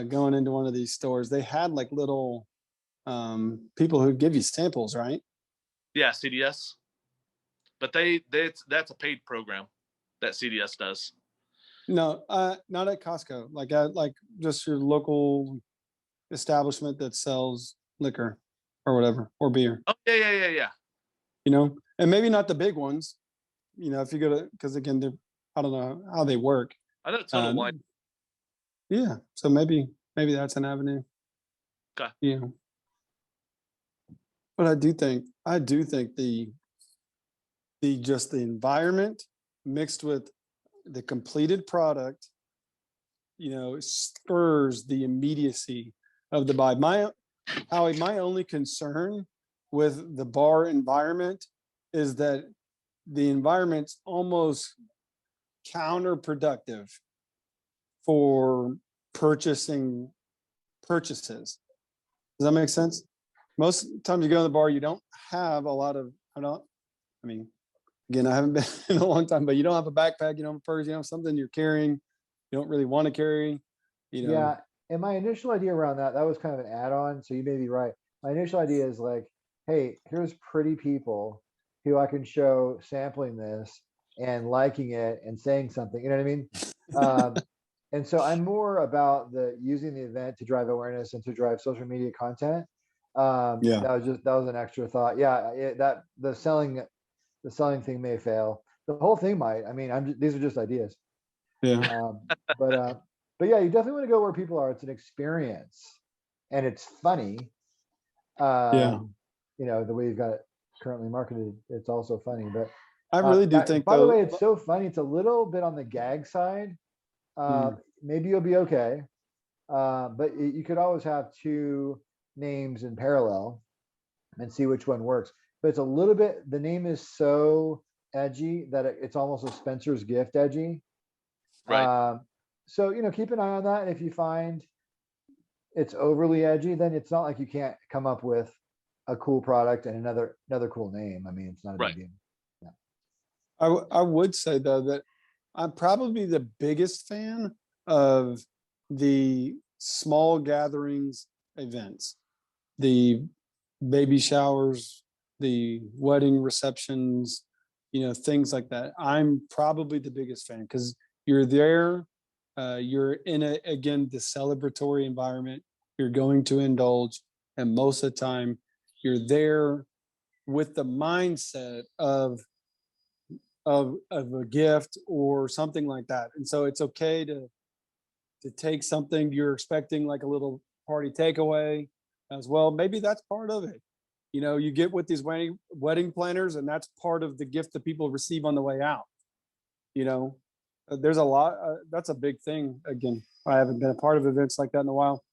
Speaker 3: going into one of these stores, they had like little people who give you samples, right?
Speaker 4: Yeah, CDS. But that's a paid program that CDS does.
Speaker 3: No, not at Costco. Like at just your local establishment that sells liquor or whatever, or beer.
Speaker 4: Oh yeah.
Speaker 3: And maybe not the big ones. If you go to, because again, I don't know how they work.
Speaker 4: I know Total Wine.
Speaker 3: Yeah, so maybe that's an avenue.
Speaker 4: Okay.
Speaker 3: But I do think the environment mixed with the completed product, spurs the immediacy of the buy. My only concern with the bar environment is that the environment's almost counterproductive for purchases. Does that make sense? Most times you go to the bar, you don't have a lot of, again, I haven't been in a long time, but you don't have a backpack, you don't have a purse, you don't have something you're carrying, you don't really want to carry,
Speaker 5: Yeah. And my initial idea around that was kind of an add-on. So you may be right. My initial idea is like, hey, here's pretty people who I can show sampling this and liking it and saying something, you know what I mean? And so I'm more about using the event to drive awareness and to drive social media content. That was an extra thought. Yeah, the selling thing may fail. The whole thing might. I mean, these are just ideas.
Speaker 3: Yeah.
Speaker 5: But yeah, you definitely want to go where people are. It's an experience, and it's funny. The way you've got it currently marketed, it's also funny. But
Speaker 3: I really do think.
Speaker 5: By the way, it's so funny. It's a little bit on the gag side. Maybe you'll be okay, but you could always have two names in parallel and see which one works. But it's a little bit. The name is so edgy that it's almost a Spencer's Gift edgy.
Speaker 4: Right.
Speaker 5: So keep an eye on that, and if you find it's overly edgy, then it's not like you can't come up with a cool product and another cool name. I mean, it's not a big deal. Yeah.
Speaker 3: I would say though that I'm probably the biggest fan of the small gatherings events, the baby showers, the wedding receptions, things like that. I'm probably the biggest fan because you're there. You're in the celebratory environment. You're going to indulge, and most of the time, you're there with the mindset of a gift or something like that. And so it's okay to take something you're expecting, like a little party takeaway as well. Maybe that's part of it. You get with these wedding planners, and that's part of the gift that people receive on the way out. There's a lot. That's a big thing. Again, I haven't been a part of events like that in a while,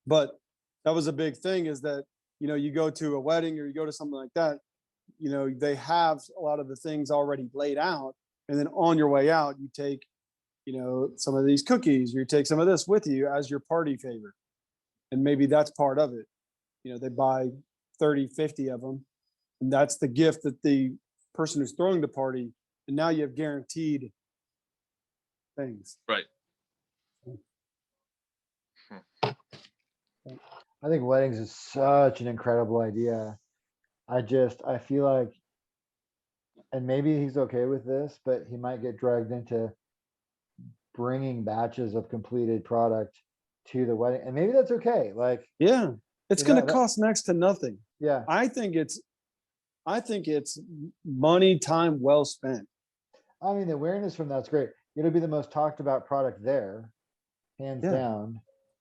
Speaker 3: but that was a big thing. Is that you go to a wedding or you go to something like that, they have a lot of the things already laid out, and then on your way out, you take some of these cookies, you take some of this with you as your party favor, and maybe that's part of it. They buy 30, 50 of them, and that's the gift that the person who's throwing the party, and now you have guaranteed things.
Speaker 4: Right.
Speaker 5: I think weddings is such an incredible idea. I feel like, and maybe he's okay with this, but he might get dragged into bringing batches of completed product to the wedding, and maybe that's okay. Like,
Speaker 3: yeah, it's going to cost next to nothing.
Speaker 5: Yeah,
Speaker 3: I think it's money, time well spent.
Speaker 5: I mean, the awareness from that's great. It'll be the most talked about product there, hands down.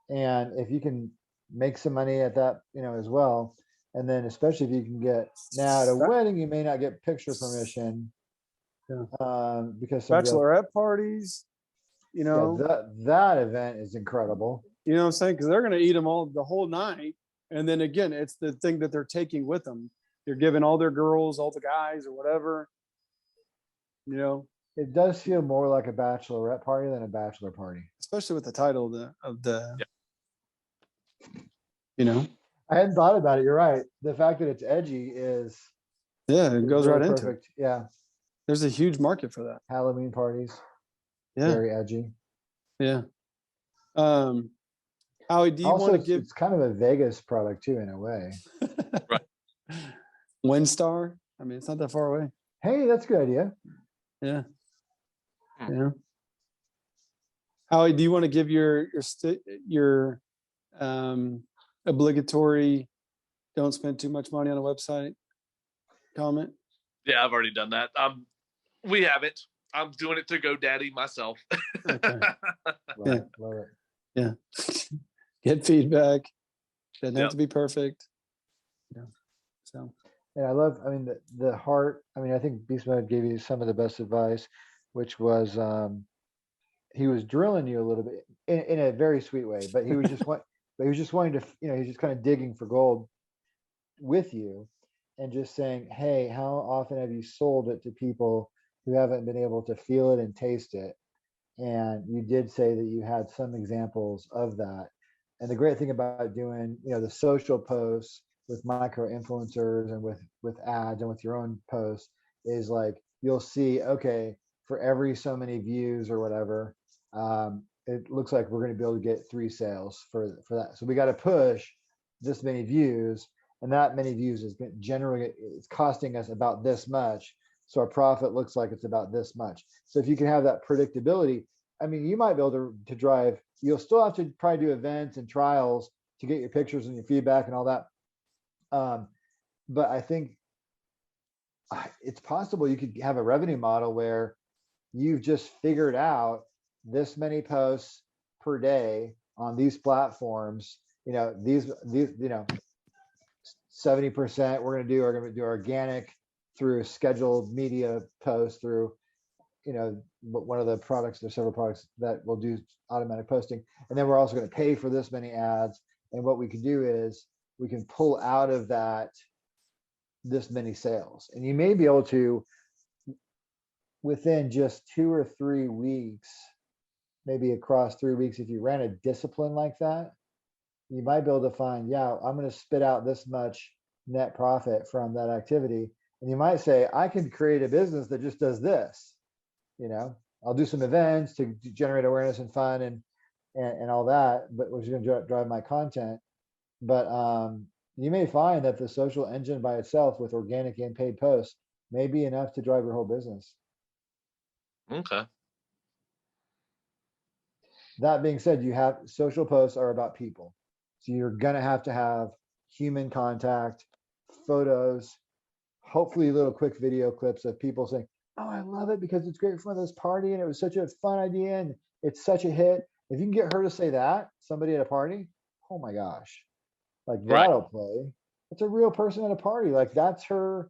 Speaker 5: And if you can make some money at that, as well. And then especially if you can get, now at a wedding, you may not get picture permission. Because
Speaker 3: bachelorette parties,
Speaker 5: that event is incredible.
Speaker 3: You know what I'm saying? Because they're going to eat them all the whole night. And then again, it's the thing that they're taking with them. They're giving all their girls, all the guys or whatever,
Speaker 5: It does feel more like a bachelorette party than a bachelor party.
Speaker 3: Especially with the title of the
Speaker 5: I hadn't thought about it. You're right. The fact that it's edgy is.
Speaker 3: Yeah, it goes
Speaker 5: really
Speaker 3: right
Speaker 5: perfect.
Speaker 3: into it.
Speaker 5: Yeah.
Speaker 3: There's a huge market for that.
Speaker 5: Halloween parties.
Speaker 3: Yeah.
Speaker 5: Very edgy.
Speaker 3: Yeah. Howie, do you want to give?
Speaker 5: It's kind of a Vegas product too, in a way.
Speaker 4: Right.
Speaker 3: WinStar. I mean, it's not that far away.
Speaker 5: Hey, that's a good idea.
Speaker 3: Yeah. Yeah. Howie, do you want to give your obligatory "don't spend too much money on a website" comment?
Speaker 4: Yeah, I've already done that. We haven't. I'm doing it through GoDaddy myself.
Speaker 3: Okay.
Speaker 5: Love it.
Speaker 3: Yeah. Get feedback. Doesn't have to be perfect. So.
Speaker 5: And I love, the heart, I think Beastmode gave you some of the best advice, which was, he was drilling you a little bit in a very sweet way, but he was just wanting to, he's just kind of digging for gold with you and just saying, hey, how often have you sold it to people who haven't been able to feel it and taste it? And you did say that you had some examples of that. And the great thing about doing, the social posts with micro influencers and with ads and with your own posts is like, you'll see, okay, for every so many views or whatever, it looks like we're going to be able to get 3 sales for that. So we got to push this many views, and that many views is generally, it's costing us about this much. So our profit looks like it's about this much. So if you can have that predictability, you might be able to drive, you'll still have to probably do events and trials to get your pictures and your feedback and all that. But I think it's possible you could have a revenue model where you've just figured out this many posts per day on these platforms, these 70% we're going to do organic through scheduled media posts through, one of the products, there's several products that will do automatic posting. And then we're also going to pay for this many ads. And what we can do is we can pull out of that this many sales. And you may be able to, within just 2 or 3 weeks, maybe across 3 weeks, if you ran a discipline like that, you might be able to find, I'm going to spit out this much net profit from that activity. And you might say, I can create a business that just does this. I'll do some events to generate awareness and fun and all that, but which is going to drive my content. But you may find that the social engine by itself with organic and paid posts may be enough to drive your whole business.
Speaker 4: Okay.
Speaker 5: That being said, you have social posts are about people. So you're going to have human contact, photos, hopefully little quick video clips of people saying, oh, I love it because it's great for this party and it was such a fun idea and it's such a hit. If you can get her to say that, somebody at a party, oh my gosh, like that'll play. It's a real person at a party. Like that's her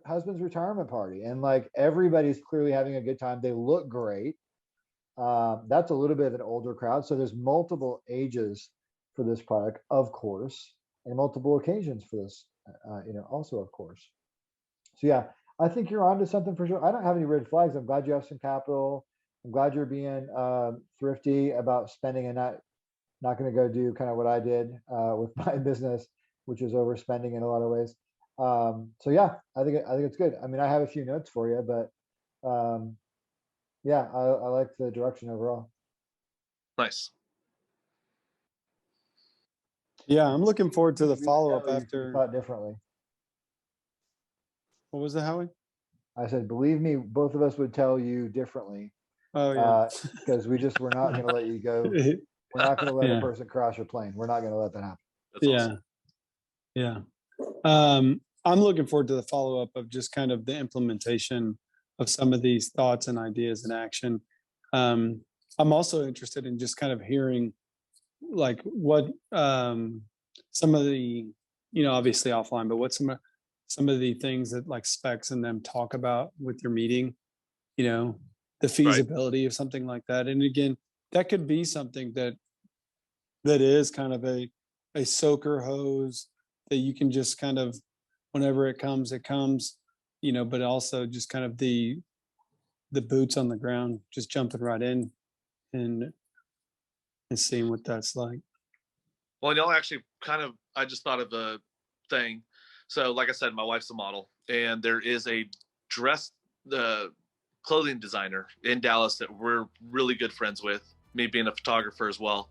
Speaker 5: husband's retirement party. And like everybody's clearly having a good time. They look great. That's a little bit of an older crowd. So there's multiple ages for this product, of course, and multiple occasions for this, also, of course. So yeah, I think you're onto something for sure. I don't have any red flags. I'm glad you have some capital. I'm glad you're being thrifty about spending and not going to go do kind of what I did with my business, which is overspending in a lot of ways. So yeah, I think it's good. I have a few notes for you, but yeah, I like the direction overall.
Speaker 4: Nice.
Speaker 3: Yeah, I'm looking forward to the follow-up after.
Speaker 5: Thought differently.
Speaker 3: What was it, Howie?
Speaker 5: I said, believe me, both of us would tell you differently.
Speaker 3: Oh yeah.
Speaker 5: Because we're not going to let you go. We're not going to let a person cross your plane. We're not going to let that happen.
Speaker 4: That's awesome.
Speaker 3: Yeah. I'm looking forward to the follow-up of just kind of the implementation of some of these thoughts and ideas in action. I'm also interested in just kind of hearing like what some of the obviously offline, but what's some of the things that like specs and them talk about with your meeting, the feasibility of something like that. And again, that could be something that is kind of a soaker hose that you can just kind of, whenever it comes, but also just kind of the boots on the ground, just jumping right in and seeing what that's like.
Speaker 4: Well, actually I just thought of a thing. So like I said, my wife's a model, and there is a clothing designer in Dallas that we're really good friends with, me being a photographer as well.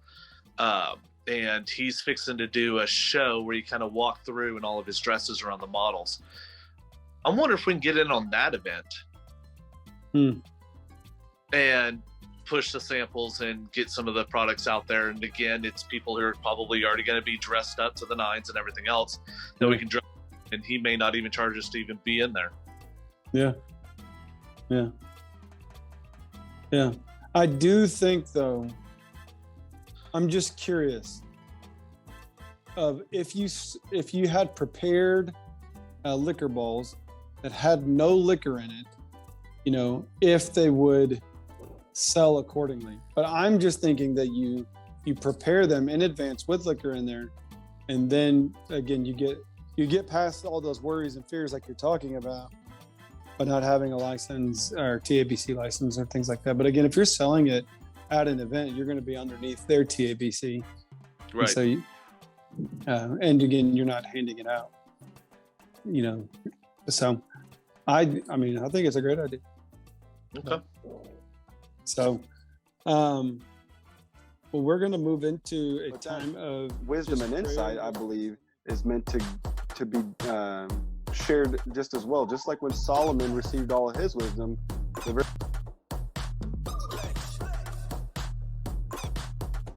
Speaker 4: And he's fixing to do a show where you kind of walk through and all of his dresses around the models. I wonder if we can get in on that event and push the samples and get some of the products out there. And again, it's people who are probably already going to be dressed up to the nines and everything else that we can dress, and he may not even charge us to even be in there.
Speaker 3: Yeah. I do think, though, I'm just curious of if you had prepared liquor bowls that had no liquor in it, if they would sell accordingly. But I'm just thinking that you prepare them in advance with liquor in there, and then again you get past all those worries and fears like you're talking about, but not having a license or TABC license or things like that. But again, if you're selling it at an event, you're going to be underneath their TABC,
Speaker 4: right?
Speaker 3: And so, and again, you're not handing it out, So, I think it's a great idea.
Speaker 4: Okay.
Speaker 3: So, well, we're going to move into a time of
Speaker 6: wisdom and insight. I believe is meant to be shared just as well. Just like when Solomon received all of his wisdom, the very